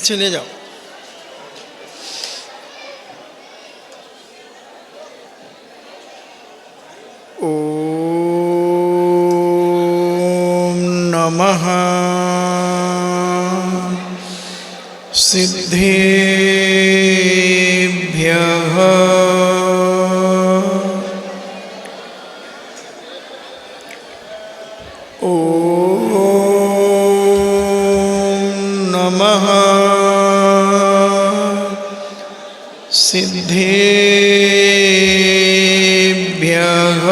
चले जाओ। ओम नमः सिद्धेभ्यः सिद्धेभ्यः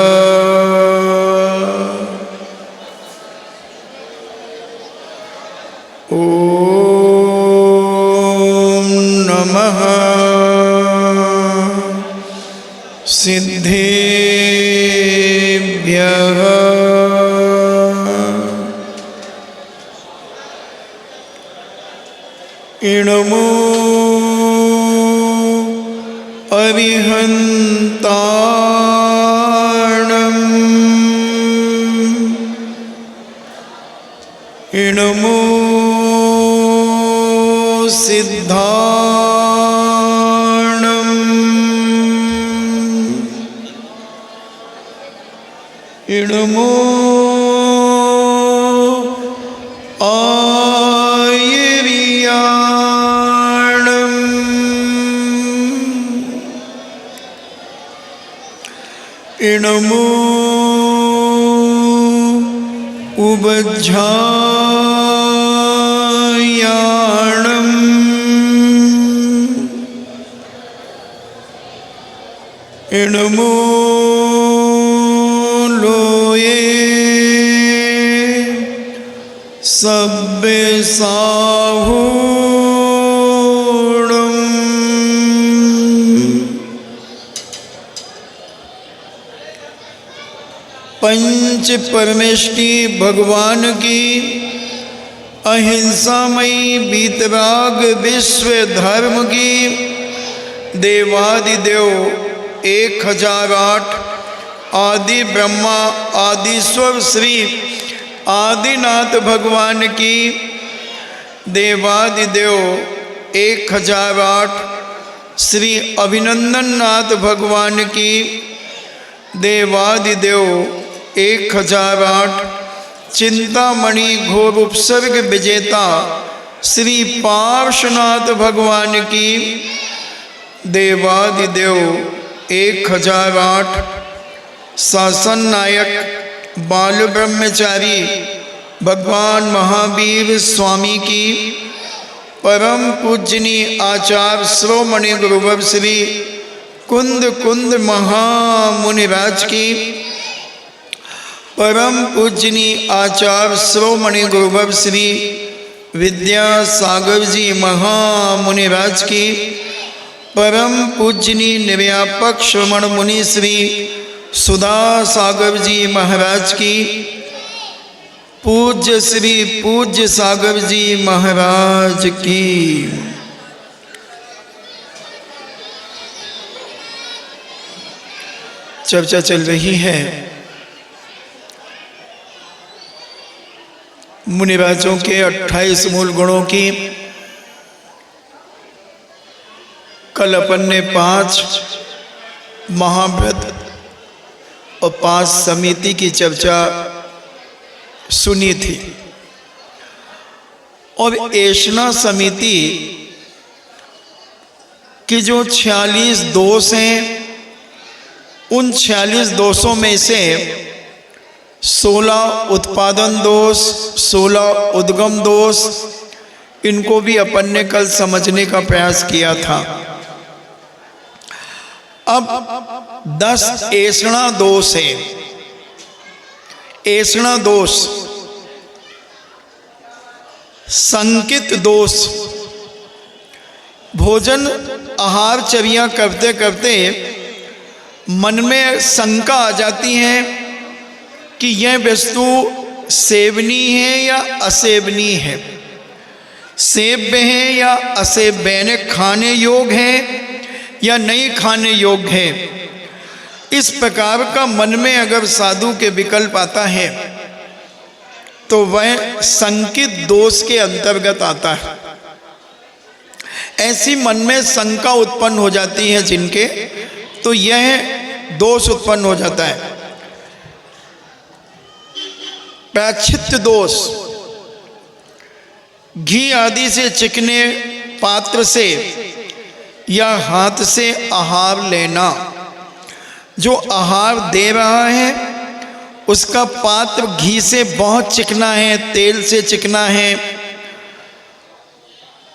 ओम नमः सिद्धेभ्यः इणमो अरिहन्ताणम् इणमो सिद्धाणम् इणमो इणमो उबज्झायाणम् इणमो लोये सब्बेसाहूणम् पंच परमेष्टि भगवान की अहिंसामयी बीतराग विश्व धर्म की देवादिदेव 1008 आदि ब्रह्मा आदिश्वर श्री आदिनाथ भगवान की देवादिदेव 1008 श्री अभिनंदन नाथ भगवान की देवादिदेव 1008 चिंतामणि घोर उपसर्ग विजेता श्री पार्श्वनाथ भगवान की देवादिदेव 1008 शासन नायक बाल ब्रह्मचारी भगवान महावीर स्वामी की परम पूजनीय आचार्य श्रोमणि गुरुवर श्री कुंद कुंद महामुनिराज की परम पूजनीय आचार्य श्रोमणि गुरुवर श्री विद्यासागर जी महामुनिराज की परम पूजनीय निर्व्यापक श्रवण मुनि श्री सुधा सागर जी महाराज की पूज्य श्री पूज्य सागर जी महाराज की चर्चा चल रही है मुनिराजों के 28 मूल गुणों की। कल अपन ने 5 महाव्रत और 5 समिति की चर्चा सुनी थी और ऐशना समिति की जो 46 दोष हैं उन 46 दोषों में से 16 उत्पादन दोष 16 उद्गम दोष इनको भी अपन ने कल समझने का प्रयास किया था। अब 10 ऐसणा दोष है। ऐसणा दोष संकित दोष भोजन आहारचर्या करते करते मन में शंका आ जाती है कि यह वस्तु सेवनीय है या असेवनीय है। सेव्य है या असेव्य है, खाने योग्य है या नहीं खाने योग्य है। इस प्रकार का मन में अगर साधु के विकल्प आता है तो वह संकित दोष के अंतर्गत आता है। ऐसी मन में शंका उत्पन्न हो जाती है जिनके, तो यह दोष उत्पन्न हो जाता है। प्रायश्चित्त दोष, घी आदि से चिकने पात्र से या हाथ से आहार लेना। जो आहार दे रहा है उसका पात्र घी से बहुत चिकना है, तेल से चिकना है,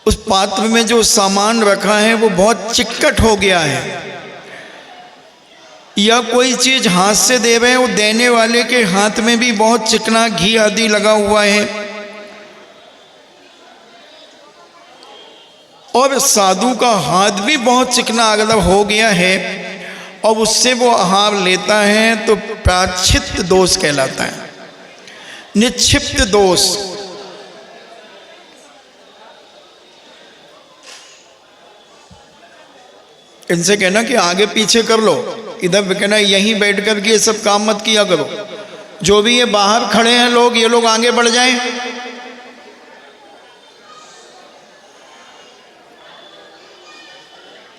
उस पात्र में जो सामान रखा है वो बहुत चिक्कट हो गया है। या कोई चीज हाथ से दे रहे हैं, वो देने वाले के हाथ में भी बहुत चिकना घी आदि लगा हुआ है। और साधु का हाथ भी बहुत चिकना अगर हो गया है और उससे वो आहार लेता है तो प्रायश्चित्त दोष कहलाता है। निक्षिप्त दोष, इनसे कहना कि आगे पीछे कर लो, इधर कहना यहीं बैठ कर के ये सब काम मत किया करो। जो भी ये बाहर खड़े हैं लोग, ये लोग आगे बढ़ जाएं।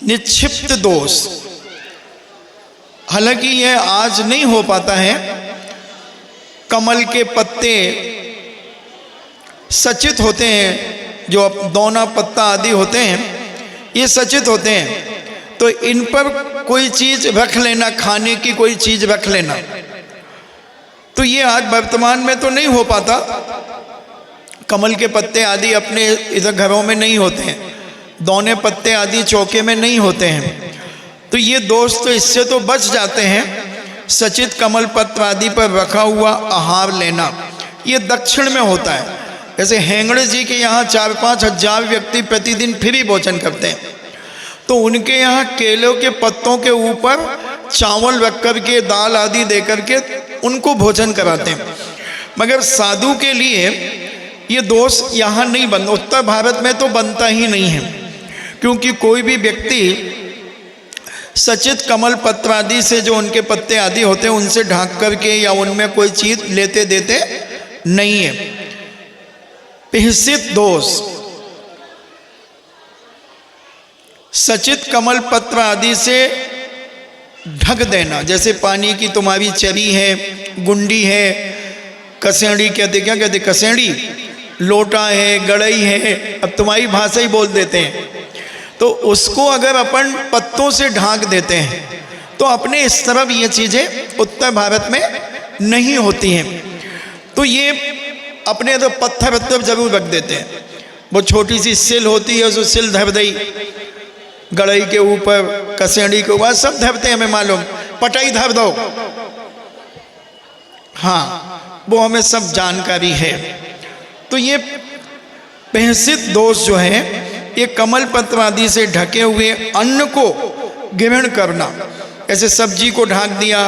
निक्षिप्त दोष, हालांकि यह आज नहीं हो पाता है। कमल के पत्ते सचित होते हैं, जो दौना पत्ता आदि होते हैं, ये सचित होते हैं, तो इन पर कोई चीज रख लेना, खाने की कोई चीज रख लेना, तो ये आज वर्तमान में तो नहीं हो पाता। कमल के पत्ते आदि अपने इधर घरों में नहीं होते हैं, दौने पत्ते आदि चौके में नहीं होते हैं, तो ये दोष तो इससे तो बच जाते हैं। सचित कमल पत्र आदि पर रखा हुआ आहार लेना, ये दक्षिण में होता है। जैसे हेंगड़े जी के यहाँ 4-5 हजार व्यक्ति प्रतिदिन फ्री भोजन करते हैं, तो उनके यहाँ केलों के पत्तों के ऊपर चावल रख कर के, दाल आदि दे करके उनको भोजन कराते हैं। मगर साधु के लिए ये दोष यहाँ नहीं बनता, उत्तर भारत में तो बनता ही नहीं है, क्योंकि कोई भी व्यक्ति सचित कमल पत्र आदि से जो उनके पत्ते आदि होते हैं उनसे ढांक करके या उनमें कोई चीज लेते देते नहीं है। पिहिसित दोष, सचित कमल पत्र आदि से ढक देना, जैसे पानी की तुम्हारी चरी है, गुंडी है, कसेड़ी कहते, क्या कहते, कसेड़ी, लोटा है, गड़ई है, अब तुम्हारी भाषा ही बोल देते हैं, तो उसको अगर अपन पत्तों से ढांक देते हैं तो अपने इस तरफ ये चीजें उत्तर भारत में नहीं होती हैं। तो ये अपने तो पत्थर पत्थर जरूर रख देते हैं। वो छोटी सी सिल होती है, उसको सिल धर दई, गड़ई के ऊपर, कसेड़ी के ऊपर, सब धरते हैं, हमें मालूम, पटाई धर दो, हाँ वो हमें सब जानकारी है। तो ये पिहिसित दोष जो है, ये कमल पत्र आदि से ढके हुए अन्न को ग्रहण करना, ऐसे सब्जी को ढाक दिया,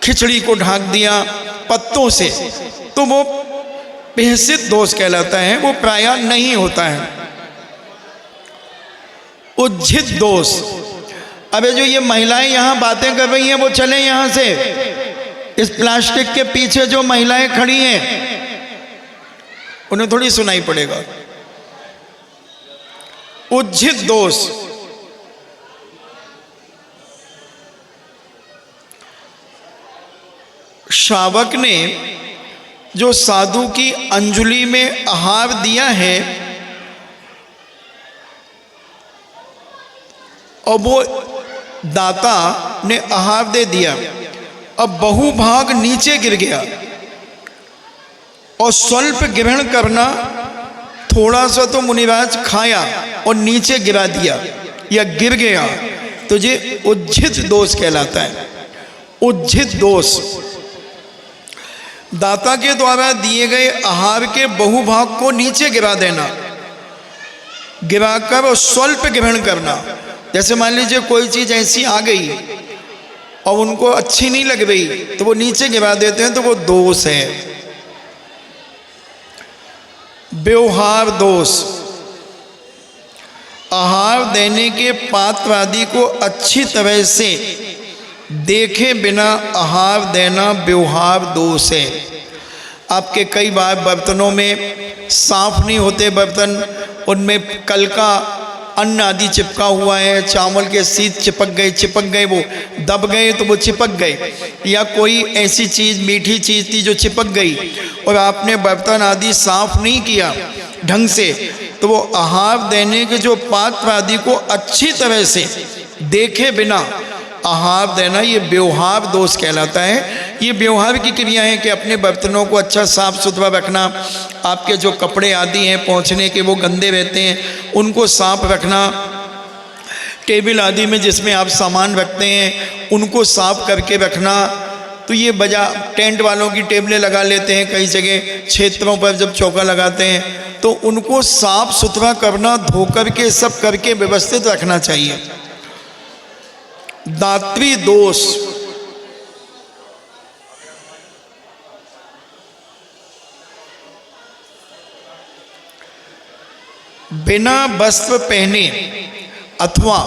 खिचड़ी को ढाक दिया पत्तों से, तो वो पिहिसित दोष कहलाता है, वो प्रायः नहीं होता है। उज्झित दोष, अबे जो ये महिलाएं यहाँ बातें कर रही हैं वो चले यहाँ से, इस प्लास्टिक के पीछे जो महिलाएं खड़ी हैं उन्हें थोड़ी सुनाई पड़ेगा। उज्झित दोष, श्रावक ने जो साधु की अंजलि में आहार दिया है और वो दाता ने आहार दे दिया, अब बहुभाग नीचे गिर गया और स्वल्प ग्रहण करना, थोड़ा सा तो मुनिराज खाया और नीचे गिरा दिया या गिर गया, तो ये उज्झित दोष कहलाता है। उज्झित दोष, दाता के द्वारा दिए गए आहार के बहुभाग को नीचे गिरा देना, गिराकर और स्वल्प ग्रहण करना। जैसे मान लीजिए कोई चीज ऐसी आ गई और उनको अच्छी नहीं लग रही तो वो नीचे गिरा देते हैं, तो वो दोष है। व्यवहार दोष, आहार देने के पात्र आदि को अच्छी तरह से देखे बिना आहार देना व्यवहार दोष है। आपके कई बार बर्तनों में साफ नहीं होते बर्तन, उनमें कल का अन्न आदि चिपका हुआ है, चावल के सीध चिपक गए, वो दब गए तो वो चिपक गए, या कोई ऐसी चीज़ मीठी चीज़ थी जो चिपक गई और आपने बर्तन आदि साफ नहीं किया ढंग से, तो वो आहार देने के जो पात्र आदि को अच्छी तरह से देखे बिना आहार देना, ये व्यवहार दोष कहलाता है। ये व्यवहार की क्रिया है कि अपने बर्तनों को अच्छा साफ सुथरा रखना, आपके जो कपड़े आदि हैं पहुँचने के वो गंदे रहते हैं उनको साफ रखना, टेबल आदि में जिसमें आप सामान रखते हैं उनको साफ करके रखना। तो ये टेंट वालों की टेबलें लगा लेते हैं कई जगह क्षेत्रों पर, जब चौका लगाते हैं तो उनको साफ सुथरा करना, धो करके सब करके व्यवस्थित रखना चाहिए। दात्री दोष, बिना वस्त्र पहने अथवा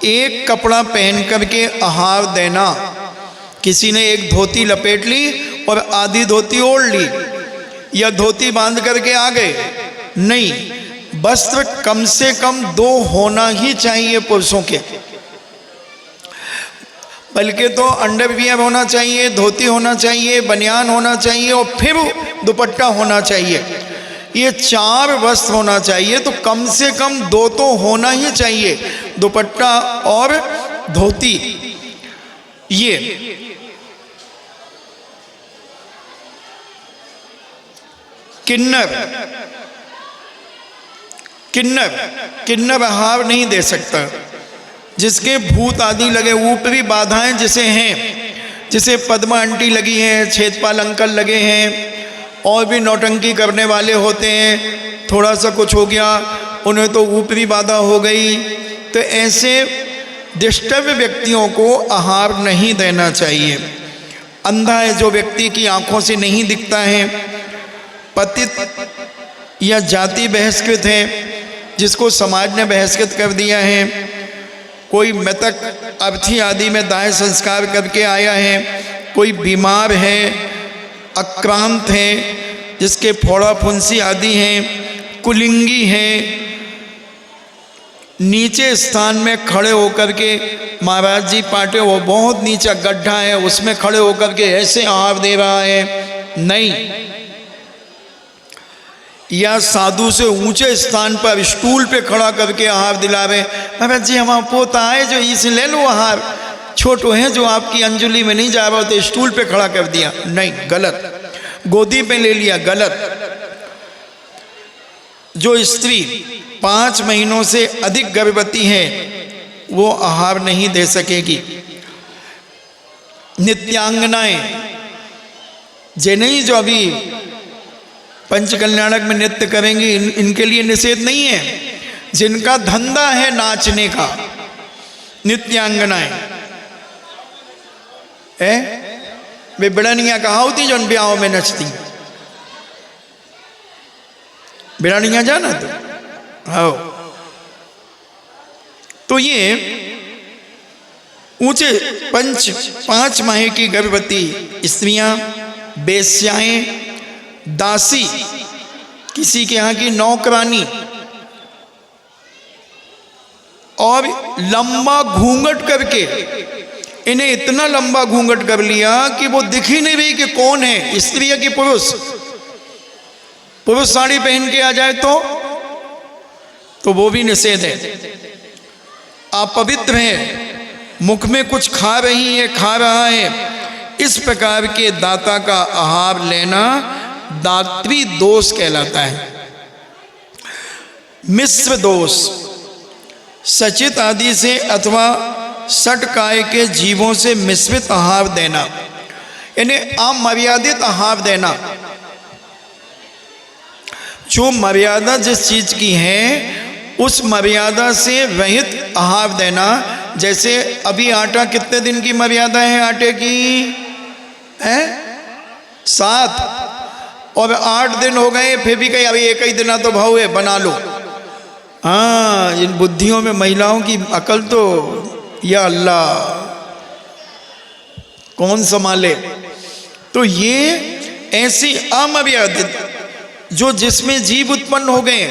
एक कपड़ा पहन करके आहार देना। किसी ने एक धोती लपेट ली और आधी धोती ओढ़ ली, या धोती बांध करके आ गए, नहीं, वस्त्र कम से कम 2 होना ही चाहिए पुरुषों के, बल्कि तो अंडरवियर होना चाहिए, धोती होना चाहिए, बनियान होना चाहिए और फिर दुपट्टा होना चाहिए। ये 4 वस्त्र होना चाहिए, तो कम से कम 2 तो होना ही चाहिए, दुपट्टा और धोती। ये किन्नर आहार नहीं दे सकता। जिसके भूत आदि लगे, ऊपरी बाधाएं जिसे हैं, जिसे पद्मा आंटी लगी हैं, छेदपाल अंकल लगे हैं, और भी नौटंकी करने वाले होते हैं, थोड़ा सा कुछ हो गया उन्हें तो ऊपरी बाधा हो गई, तो ऐसे डिस्टर्ब व्यक्तियों को आहार नहीं देना चाहिए। अंधा है जो व्यक्ति की आंखों से नहीं दिखता है, पतित या जाति बहिष्कृत है जिसको समाज ने बहिष्कृत कर दिया है, कोई मृतक अर्थी आदि में दाह संस्कार करके आया है, कोई बीमार है, आक्रांत है, जिसके फोड़ा फुंसी आदि हैं, कुलिंगी हैं, नीचे स्थान में खड़े होकर के महाराज जी पाटे, वो बहुत नीचा गड्ढा है उसमें खड़े होकर के ऐसे आहार दे रहा है, नहीं। या साधु से ऊंचे स्थान पर स्टूल पे खड़ा करके आहार दिला रहे, महाराज जी हमारा पोता है जो इसे ले लो आहार, छोटो है जो आपकी अंजलि में नहीं जा रहा, तो स्टूल पे खड़ा कर दिया, नहीं, गलत। गोदी पे ले लिया, गलत। जो स्त्री 5 महीनों से अधिक गर्भवती है वो आहार नहीं दे सकेगी। नित्यांगनाएं जिन्हें जो अभी पंचकल्याणक में नृत्य करेंगी, इनके लिए निषेध नहीं है। जिनका धंधा है नाचने का, नित्यांगनाएं है, वे बिड़निया कहा होती जो ब्याहों में नचती, बिड़निया जाना तो आओ। तो ये ऊंचे 5 माह की गर्भवती स्त्रियां, बेश्याएं, दासी, किसी के यहाँ की नौकरानी, और लंबा घूंघट करके, इन्हें इतना लंबा घूंघट कर लिया कि वो दिख ही नहीं रही कि कौन है, स्त्री या कि पुरुष। पुरुष साड़ी पहन के आ जाए तो वो भी निषेध है। अपवित्र है, मुख में कुछ खा रही है, खा रहा है, इस प्रकार के दाता का आहार लेना दात्री दोष कहलाता है। मिश्र दोष, सचित आदि से अथवा षटकाय के जीवों से मिश्रित आहार देना, यानी अमर्यादित आहार देना। जो मर्यादा जिस चीज की है उस मर्यादा से रहित आहार देना। जैसे अभी आटा कितने दिन की मर्यादा है आटे की है? 7। और 8 दिन हो गए फिर भी कहीं अभी एक ही दिन तो भाव है बना लो। हाँ, इन बुद्धियों में महिलाओं की अकल तो या अल्लाह कौन संभाले। तो ये ऐसी अमर्यादित जो जिसमें जीव उत्पन्न हो गए।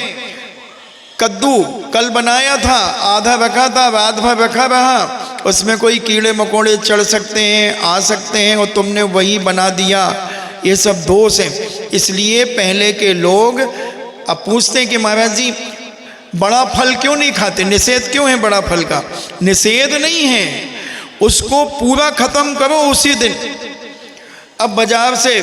कद्दू कल बनाया था, आधा रखा था, आधा रखा रहा, उसमें कोई कीड़े मकोड़े चढ़ सकते हैं, आ सकते हैं, और तुमने वही बना दिया। ये सब दोष है। इसलिए पहले के लोग अब पूछते हैं कि महाराज जी बड़ा फल क्यों नहीं खाते, निषेध क्यों है बड़ा फल का? निषेध नहीं है, उसको पूरा खत्म करो उसी दिन। अब बाजार से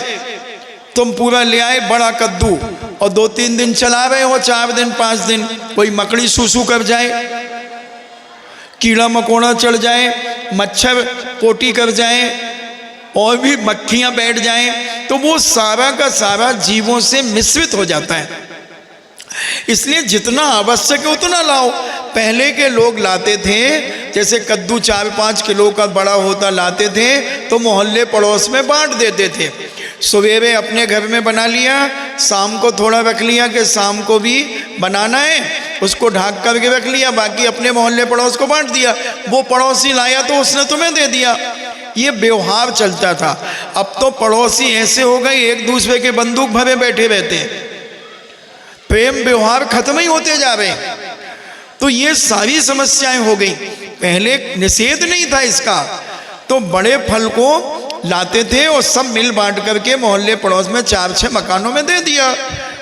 तुम पूरा ले आए बड़ा कद्दू और 2-3 दिन चला रहे हो, 4 दिन 5 दिन, कोई मकड़ी सूसू कर जाए, कीड़ा मकोड़ा चढ़ जाए, मच्छर पोटी कर जाए और भी मक्खियां बैठ जाएं, तो वो सारा का सारा जीवों से मिश्रित हो जाता है। इसलिए जितना आवश्यक है उतना लाओ। पहले के लोग लाते थे, जैसे कद्दू 4-5 किलो का बड़ा होता लाते थे तो मोहल्ले पड़ोस में बांट देते थे। सवेरे अपने घर में बना लिया, शाम को थोड़ा रख लिया कि शाम को भी बनाना है, उसको ढाक करके रख लिया, बाकी अपने मोहल्ले पड़ोस को बांट दिया। वो पड़ोसी लाया तो उसने तुम्हें दे दिया। ये व्यवहार चलता था। अब तो पड़ोसी ऐसे हो गए, एक दूसरे के बंदूक भरे बैठे रहते हैं, प्रेम व्यवहार खत्म ही होते जा रहे हैं। तो ये सारी समस्याएं हो गई। पहले निषेध नहीं था इसका, तो बड़े फल को लाते थे और सब मिल बांट करके मोहल्ले पड़ोस में 4-6 मकानों में दे दिया।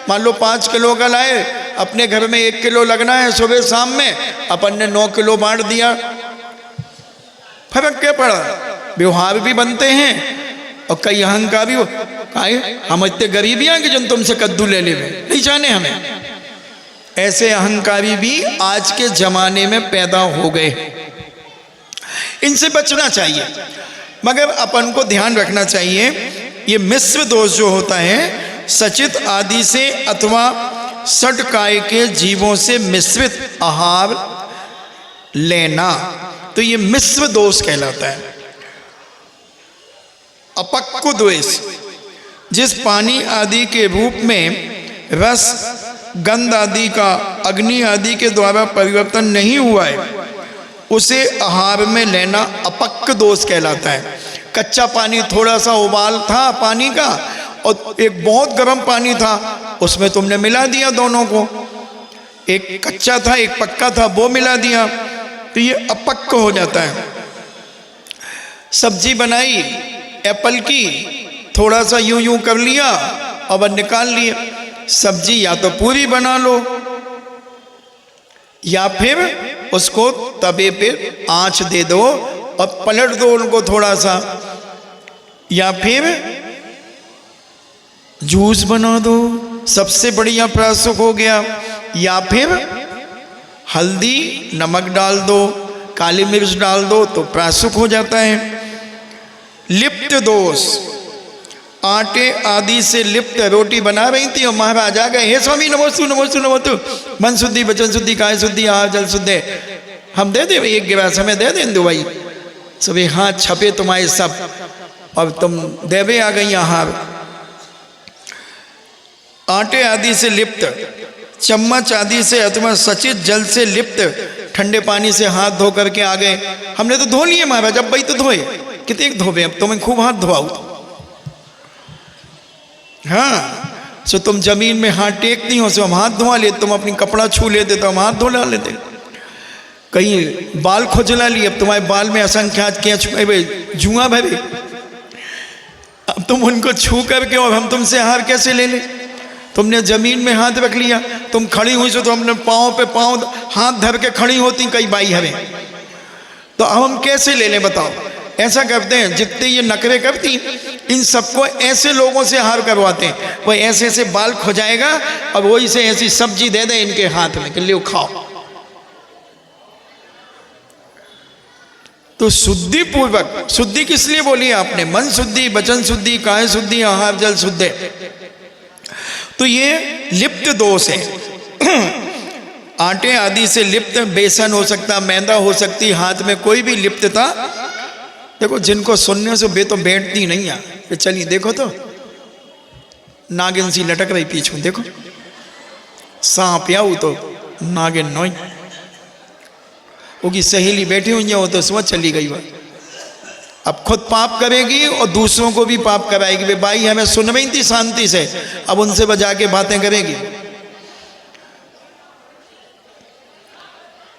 मान लो 5 किलो का लाए, अपने घर में 1 किलो लगना है सुबह शाम में, अपन ने 9 किलो बांट दिया। फर्क क्या पड़ा? व्यवहार भी बनते हैं और कई अहंकारी हो, हम इतने गरीबी हैं कि जन तुमसे कद्दू ले ले, नहीं जाने हमें। ऐसे अहंकारी भी आज के जमाने में पैदा हो गए। इनसे बचना चाहिए, मगर अपन को ध्यान रखना चाहिए ये मिश्र दोष जो होता है सचित आदि से अथवा षटकाय के जीवों से मिश्रित आहार लेना, तो ये मिश्र दोष कहलाता है। अपक्व द्वेष, जिस पानी आदि के रूप में रस गंध आदि का अग्नि आदि के द्वारा परिवर्तन नहीं हुआ है, उसे आहार में लेना अपक्व दोष कहलाता है। कच्चा पानी, थोड़ा सा उबाल था पानी का और एक बहुत गर्म पानी था, उसमें तुमने मिला दिया दोनों को, एक कच्चा था एक पक्का था, वो मिला दिया, तो ये अपक्व हो जाता है। सब्जी बनाई एप्पल की, थोड़ा सा यूं यूं कर लिया और निकाल लिए। सब्जी या तो पूरी बना लो या फिर उसको तवे पे आंच दे दो और पलट दो उनको थोड़ा सा, या फिर जूस बना दो, सबसे बढ़िया प्रासुक हो गया। या फिर हल्दी नमक डाल दो, काली मिर्च डाल दो तो प्रासुक हो जाता है। लिप्त दोष, आटे आदि से लिप्त रोटी बना रही थी और महाराज आ गए, हे स्वामी नमोस्तु नमोस्तु नमोस्तु, मन शुद्धि वचन शुद्धि काय शुद्धि आहार जल शुद्धि, हम दे दे एक गिलास हमें दे दें दवाई। सभी हाथ छपे तुम्हारे सब और तुम देवे आ गई आहार। आटे आदि से लिप्त, चम्मच आदि से अथवा सचित जल से लिप्त ठंडे पानी से हाथ धो करके आ गए। हमने तो धो लिए महाराज, अब भाई तो धोए, कितने धोबे, अब तुम्हें खूब हाथ धोआऊ। हाँ, सो तुम जमीन में हाथ टेकती हो, सो हम हाथ धोआ लेते, तुम अपनी कपड़ा छू लेते तो हम हाथ धो लेते। कहीं बाल खुजला लिए, अब तुम्हारे बाल में असंख्यात क्या जुआ भरे, अब तुम उनको छू करके और हम तुमसे हार कैसे ले ले? तुमने जमीन में हाथ रख लिया, तुम खड़ी हुई सो तो हमने पाँव पे पाँव हाथ धर के खड़ी होती कई बाई हमें, तो अब हम कैसे ले लें बताओ? ऐसा करते हैं, जितने ये नखरे करती इन सबको ऐसे लोगों से हार करवाते हैं, वो ऐसे ऐसे बाल खुजाएगा और वही से ऐसी सब्जी दे दे इनके हाथ में कि लो खाओ। तो शुद्धि पूर्वक, शुद्धि किस लिए बोली आपने? मन शुद्धि, वचन शुद्धि, काय शुद्धि, आहार जल शुद्धि। तो ये लिप्त दोष है। आटे आदि से लिप्त, बेसन हो सकता, मैदा हो सकती, हाथ में कोई भी लिप्तता। देखो जिनको सुनने से बे तो बैठती नहीं है, चलिए देखो तो नागिन सी लटक रही पीछू, देखो सांप आऊ तो नागिन नोई, उसकी सहेली बैठी हुई है, वो तो सुबह चली गई वह। अब खुद पाप करेगी और दूसरों को भी पाप कराएगी। वे भाई हमें सुन रही थी शांति से, अब उनसे बजा के बातें करेगी।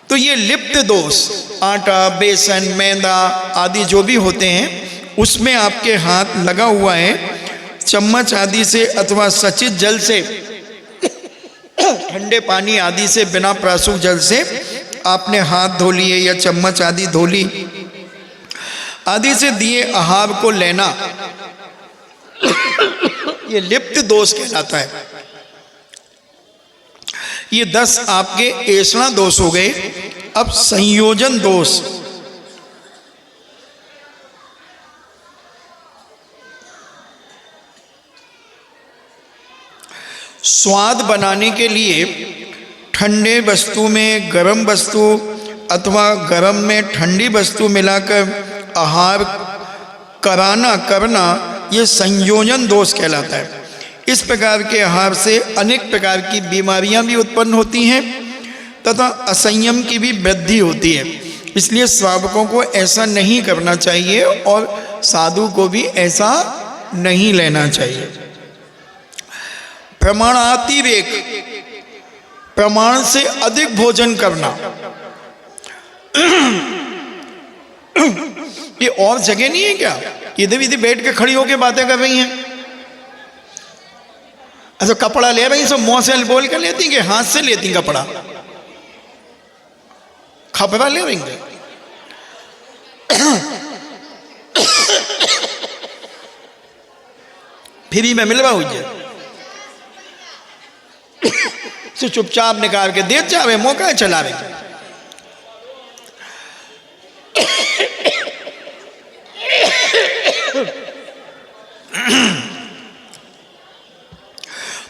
तो ये लिप्त दोष, आटा, बेसन, मैदा आदि जो भी होते हैं उसमें आपके हाथ लगा हुआ है, चम्मच आदि से अथवा सचित जल से, ठंडे पानी आदि से, बिना प्रासूक जल से आपने हाथ धो लिए या चम्मच आदि धो ली, आदि से दिए आहार को लेना, ये लिप्त दोष कहलाता है। ये 10 आपके ऐसा दोष हो गए। अब संयोजन दोष, स्वाद बनाने के लिए ठंडे वस्तु में गर्म वस्तु अथवा गर्म में ठंडी वस्तु मिलाकर आहार करना, ये संयोजन दोष कहलाता है। इस प्रकार के आहार से अनेक प्रकार की बीमारियां भी उत्पन्न होती हैं तथा असंयम की भी वृद्धि होती है। इसलिए श्रावकों को ऐसा नहीं करना चाहिए और साधु को भी ऐसा नहीं लेना चाहिए। प्रमाणातिरेक, प्रमाण से अधिक भोजन करना। ये और जगह नहीं है क्या? इधर इधर बैठ के खड़ी होकर बातें कर रही हैं। अच्छा, कपड़ा ले रही सब मुंह से बोल कर लेती कि हाथ से लेती कपड़ा, खपरा ले रही। फ्री में मिलवा हुई है से चुपचाप निकाल के दे जावे, मौका चला रहे।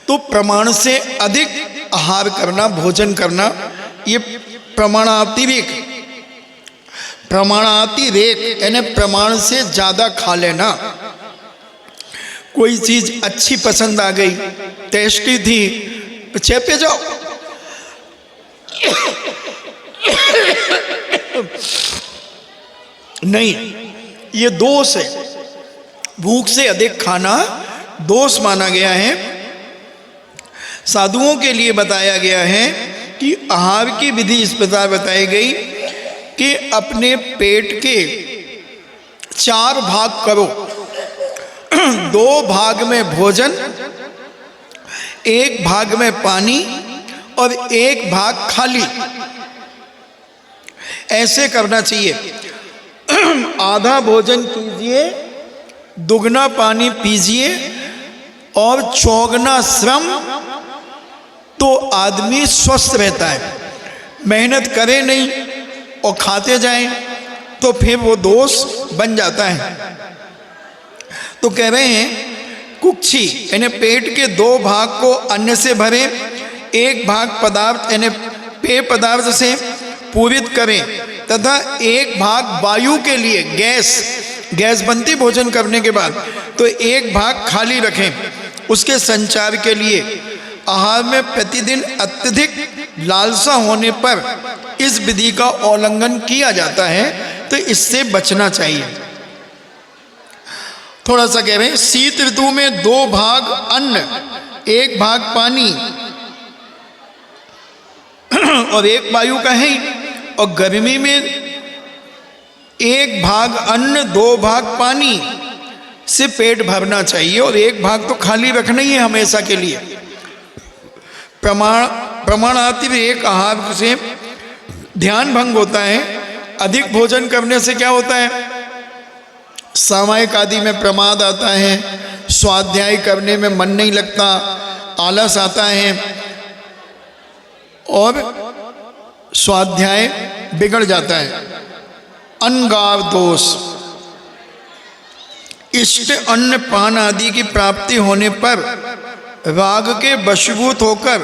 तो प्रमाण से अधिक आहार करना, भोजन करना, ये प्रमाणातिरेक, प्रमाणातिरेक यानी प्रमाण से ज्यादा खा लेना। कोई चीज अच्छी पसंद आ गई, टेस्टी थी, चेपे जाओ। नहीं, ये दोष है। भूख से अधिक खाना दोष माना गया है। साधुओं के लिए बताया गया है कि आहार की विधि इस प्रकार बताई गई कि अपने पेट के 4 भाग करो। 2 भाग में भोजन, 1 भाग में पानी और 1 भाग खाली, ऐसे करना चाहिए। आधा भोजन कीजिए, दुगना पानी पीजिए और चौगुना श्रम, तो आदमी स्वस्थ रहता है। मेहनत करे नहीं और खाते जाएं तो फिर वो दोष बन जाता है। तो कह रहे हैं कुक्षी यानी पेट के 2 भाग को अन्न से भरे, 1 भाग पदार्थ यानी पेय पदार्थ से पूरित करें तथा 1 भाग वायु के लिए, गैस बनती भोजन करने के बाद, तो 1 भाग खाली रखें उसके संचार के लिए। आहार में प्रतिदिन अत्यधिक लालसा होने पर इस विधि का उल्लंघन किया जाता है, तो इससे बचना चाहिए। थोड़ा सा कह रहे हैं, शीत ऋतु में 2 भाग अन्न, 1 भाग पानी और 1 वायु का है, और गर्मी में 1 भाग अन्न, 2 भाग पानी से पेट भरना चाहिए और 1 भाग तो खाली रखना ही है हमेशा के लिए। प्रमाणातिरेक आहार से ध्यान भंग होता है। अधिक भोजन करने से क्या होता है? सामायिक आदि में प्रमाद आता है, स्वाध्याय करने में मन नहीं लगता, आलस आता है और स्वाध्याय बिगड़ जाता है। अनगार दोष, इष्ट अन्न पान आदि की प्राप्ति होने पर राग के वशीभूत होकर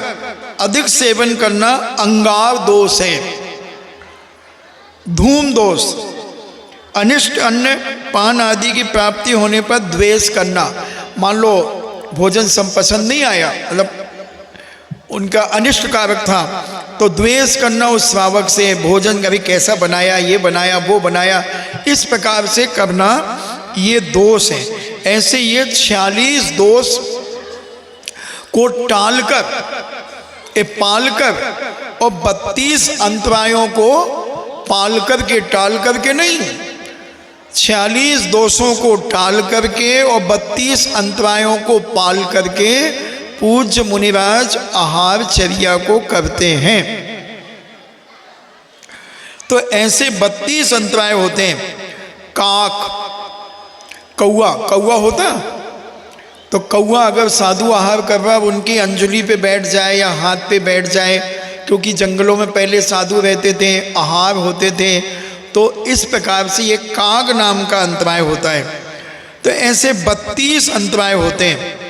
अधिक सेवन करना अंगार दोष है। धूम दोष, अनिष्ट अन्न पान आदि की प्राप्ति होने पर द्वेष करना। मान लो भोजन पसंद नहीं आया, मतलब उनका अनिष्ट कारक था, तो द्वेष करना उस श्रावक से, भोजन कभी कैसा बनाया, ये बनाया वो बनाया, इस प्रकार से करना, ये दोष है। ऐसे ये 46 दोष को टालकर, पालकर और 32 अंतरायों को पाल करके, टाल करके नहीं, 46 दोषों को टाल करके और 32 अंतरायों को पाल करके पूज्य मुनिराज आहार चर्या को करते हैं। तो ऐसे 32 अंतराय होते हैं। काक, कौवा होता, तो कौवा अगर साधु आहार कर रहा, उनकी अंजलि पे बैठ जाए या हाथ पे बैठ जाए, क्योंकि जंगलों में पहले साधु रहते थे, आहार होते थे, तो इस प्रकार से ये काग नाम का अंतराय होता है। तो ऐसे 32 अंतराय होते हैं।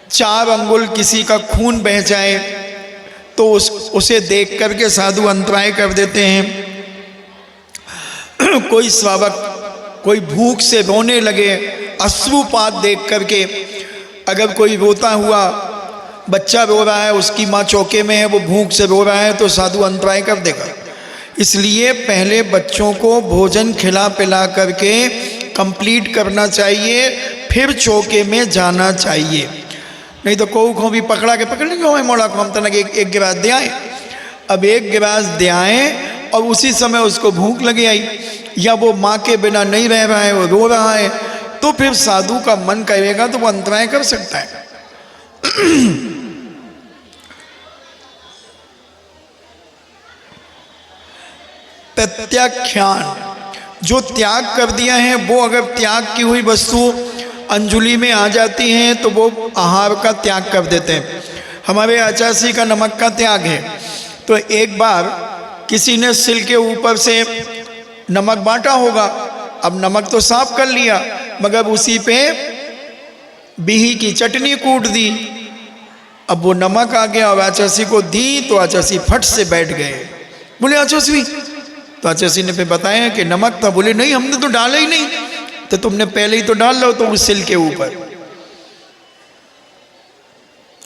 4 अंगुल किसी का खून बह जाए तो उसे देख करके साधु अंतराय कर देते हैं। कोई श्रावक कोई भूख से रोने लगे, अश्रुपात देख करके, अगर कोई रोता हुआ बच्चा रो रहा है, उसकी माँ चौके में है, वो भूख से रो रहा है, तो साधु अंतराय कर देगा। इसलिए पहले बच्चों को भोजन खिला पिला करके कंप्लीट करना चाहिए, फिर चौके में जाना चाहिए। नहीं तो को भी पकड़ लेंगे, हमें मोड़ा को हम तक एक गिलास दे आए। अब एक गिलास दे आए और उसी समय उसको भूख लगी आई, या वो माँ के बिना नहीं रह रहा है, वो रो रहा है, तो फिर साधु का मन कहेगा तो वो अंतराय कर सकता है। प्रत्याख्यान, जो त्याग कर दिया है, वो अगर त्याग की हुई वस्तु अंजलि में आ जाती हैं तो वो आहार का त्याग कर देते हैं। हमारे आचार्य का नमक का त्याग है। तो एक बार किसी ने सिल के ऊपर से नमक बांटा होगा, अब नमक तो साफ कर लिया, मगर उसी पे बिही की चटनी कूट दी। अब वो नमक आ गया और आचार्य को दी, तो आचार्य फट से बैठ गए। बोले आचार्य, तो आचार्य ने फिर बताया कि नमक था। बोले नहीं, हमने तो डाला ही नहीं। तो तुमने पहले ही तो डाल लो तो उस सिल के ऊपर।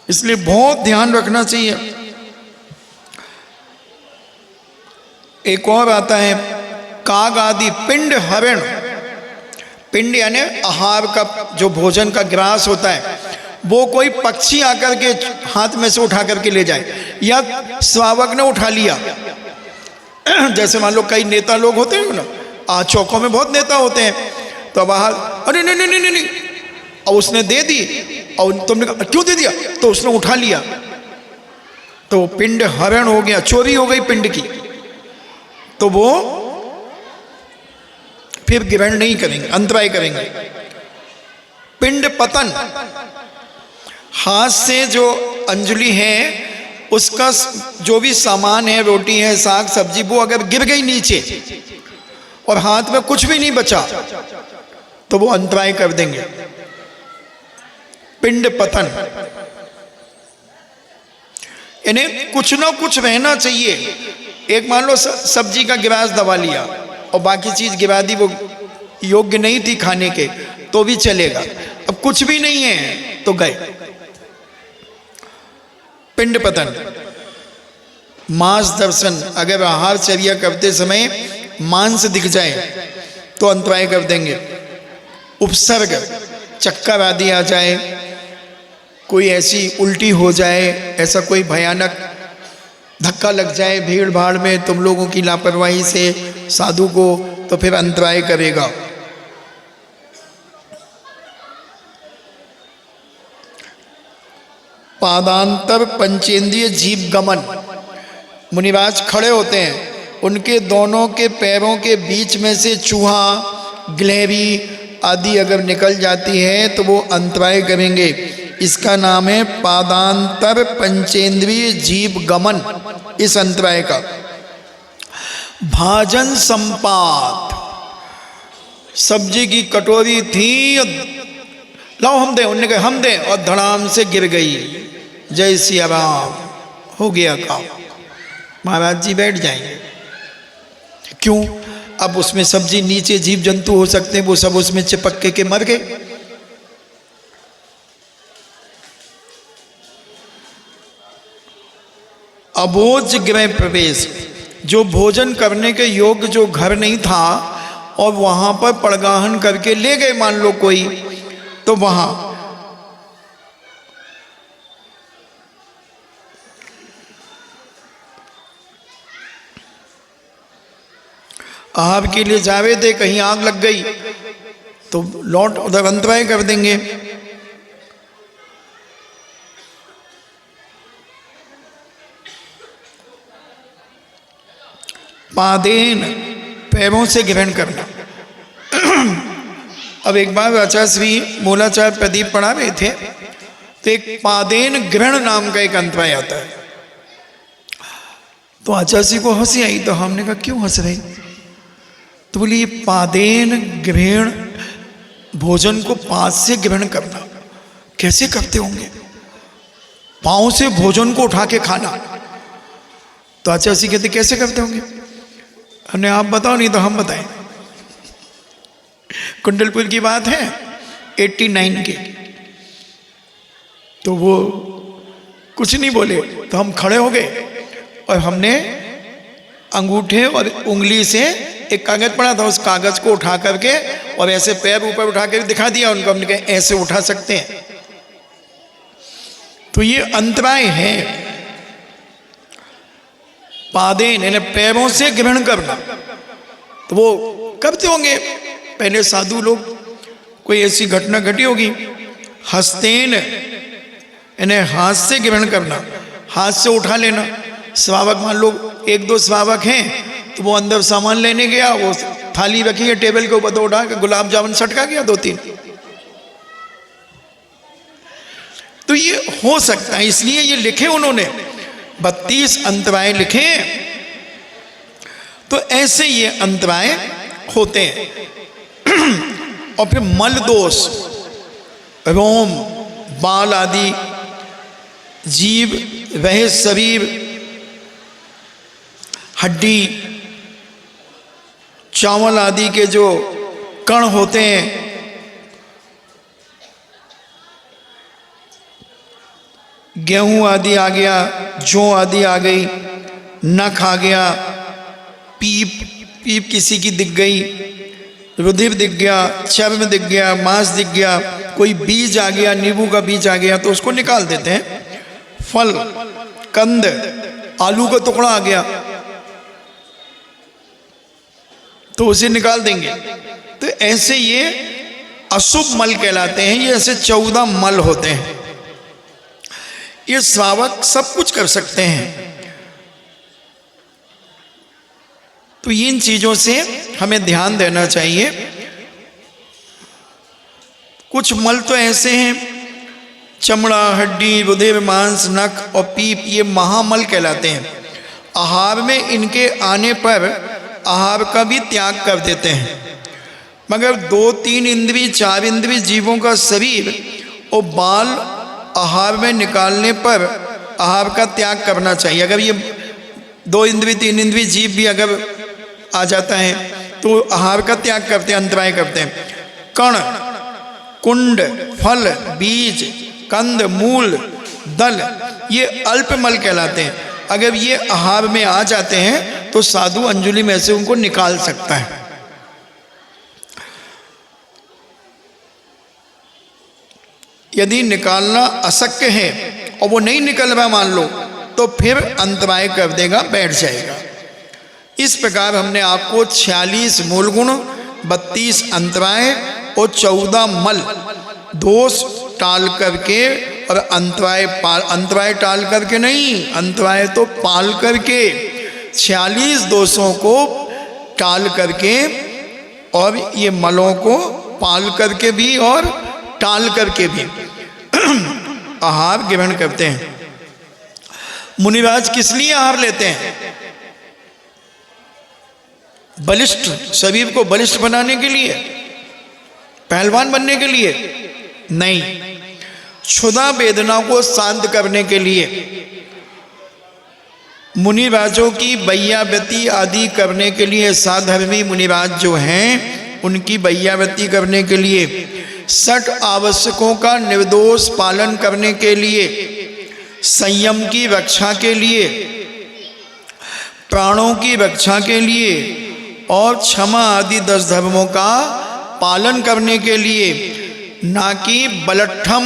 इसलिए बहुत ध्यान रखना चाहिए। एक और आता है काग आदि पिंड हरण। पिंड यानी आहार का जो भोजन का ग्रास होता है, वो कोई पक्षी आकर के हाथ में से उठा करके ले जाए, या श्रावक ने उठा लिया। जैसे मान लो कई नेता लोग होते हैं ना, चौकों में बहुत नेता होते हैं, तो बाहर अरे नहीं नहीं नहीं नहीं, और उसने दे दी, और तुमने कहा क्यों दे दिया, तो उसने उठा लिया, तो पिंड हरण हो गया, चोरी हो गई पिंड की। तो वो फिर ग्रहण नहीं करेंगे, अंतराय करेंगे। पिंड पतन, हाथ से जो अंजलि है उसका जो भी सामान है, रोटी है, साग सब्जी, वो अगर गिर गई नीचे और हाथ में कुछ भी नहीं बचा तो वो अंतराय कर देंगे। पिंड पतन यानी कुछ ना कुछ रहना चाहिए। एक मान लो सब्जी का गिलास दबा लिया और बाकी चीज गिरा दी, वो योग्य नहीं थी खाने के, तो भी चलेगा। अब कुछ भी नहीं है तो गए। पिंड पतन। मांस दर्शन, अगर आहार चर्या करते समय मांस दिख जाए तो अंतराय कर देंगे। उपसर्ग, चक्कर आदि आ जाए, कोई ऐसी उल्टी हो जाए, ऐसा कोई भयानक धक्का लग जाए भीड़ भाड़ में तुम लोगों की लापरवाही से साधु को, तो फिर अंतराय करेगा। पादांतर पंचेंद्रिय जीव गमन। मुनिराज खड़े होते हैं, उनके दोनों के पैरों के बीच में से चूहा, गिलहरी आदि अगर निकल जाती है तो वो अंतराय करेंगे। इसका नाम है पादांतर पंचेंद्रिय जीव गमन, इस अंतराय का। भाजन संपात, सब्जी की कटोरी थी, लाओ हम दे, उन्होंने कहा हम दे, और धड़ाम से गिर गई। जय सिया राम, हो गया काम। महाराज जी बैठ जाएंगे। क्यों? अब उसमें सब्जी, नीचे जीव जंतु हो सकते हैं, वो सब उसमें चिपक के मर गए। अभोज गृह प्रवेश, जो भोजन करने के योग्य जो घर नहीं था और वहाँ पर पड़गाहन करके ले गए मान लो कोई, तो वहाँ आहार के लिए जावे थे, कहीं आग लग गई तो लौट उधर अंतराय कर देंगे। पादेन, पैरों से ग्रहण करना। अब एक बार आचार्य श्री मूलाचार्य प्रदीप पढ़ा रहे थे तो एक पादेन ग्रहण नाम का एक अंतराय आता है। तो आचार्य श्री को हंसी आई, तो हमने कहा क्यों हंस रही? तो बोली ये पादेन ग्रहण, भोजन को पाद से ग्रहण करना, कैसे करते होंगे? पांव से भोजन को उठा के खाना। तो आचार्य श्री कहते कैसे करते होंगे? हमने आप बताओ, नहीं तो हम बताएं। कुंडलपुर की बात है 89 की। तो वो कुछ नहीं बोले, तो हम खड़े हो गए और हमने अंगूठे और उंगली से एक कागज पड़ा था, उस कागज को उठा करके और ऐसे पैर ऊपर उठा कर दिखा दिया उनको। हमने कहा ऐसे उठा सकते हैं। तो ये अंतराय है। पादेन यानी पैरों से ग्रहण करना, तो वो करते होंगे पहले साधु लोग। कोई ऐसी घटना घटी होगी। हस्तेन यानी हाथ से ग्रहण करना, हाथ से उठा लेना। श्रावक मान लो एक दो श्रावक हैं, तो वो अंदर सामान लेने गया, वो थाली रखी है टेबल के ऊपर, तो उठा के गुलाब जामुन सटका गया 2-3। तो ये हो सकता है, इसलिए ये लिखे उन्होंने 32 अंतराय लिखे। तो ऐसे ये अंतराय होते हैं। और फिर मल दोष, रोम, बाल आदि, जीव, वह शरीर, हड्डी, चावल आदि के जो कण होते हैं, गेहूं आदि आ गया, जौ आदि आ गई, नख आ गया, पीप किसी की दिख गई, रुधिर दिख गया, चर्म दिख गया, मांस दिख गया, कोई बीज आ गया, नींबू का बीज आ गया, तो उसको निकाल देते हैं। फल, कंद, आलू का टुकड़ा आ गया तो उसे निकाल देंगे। तो ऐसे ये अशुभ मल कहलाते हैं। ये ऐसे 14 मल होते हैं। ये श्रावक सब कुछ कर सकते हैं। तो इन चीजों से हमें ध्यान देना चाहिए। कुछ मल तो ऐसे हैं, चमड़ा, हड्डी, रुधिर, मांस, नख और पीप, ये महामल कहलाते हैं। आहार में इनके आने पर आहार का भी त्याग कर देते हैं। मगर 2-3 इंद्रिय, 4 इंद्रिय जीवों का शरीर और बाल आहार में निकालने पर आहार का त्याग करना चाहिए। अगर ये 2 इंद्रिय 3 इंद्रिय जीव भी अगर आ जाता है तो आहार का त्याग करते हैं, अंतराय करते हैं। कण, कुंड, फल, बीज, कंद, मूल, दल, ये अल्पमल कहलाते हैं। अगर ये आहार में आ जाते हैं तो साधु अंजुलि में से उनको निकाल सकता है। यदि निकालना अशक्य है और वो नहीं निकल रहा मान लो, तो फिर अंतराय कर देगा, बैठ जाएगा। इस प्रकार हमने आपको 46 मूल गुण, 32 अंतराय और 14 मल दोष टाल करके, और अंतराय टाल करके नहीं, अंतराय तो पाल करके 46 दोषों को टाल करके और ये मलों को पाल करके भी और टाल करके भी आहार ग्रहण करते हैं। मुनिराज किस लिए आहार लेते हैं? बलिष्ठ, शरीर को बलिष्ठ बनाने के लिए, पहलवान बनने के लिए नहीं, क्षुधा वेदना को शांत करने के लिए। मुनिराजों की वैयावृत्ति आदि करने के लिए, साधर्मी मुनिराज जो हैं उनकी वैयावृत्ति करने के लिए, 60 आवश्यकों का निर्दोष पालन करने के लिए, संयम की रक्षा के लिए, प्राणों की रक्षा के लिए और क्षमा आदि 10 धर्मों का पालन करने के लिए, ना कि बलट्ठम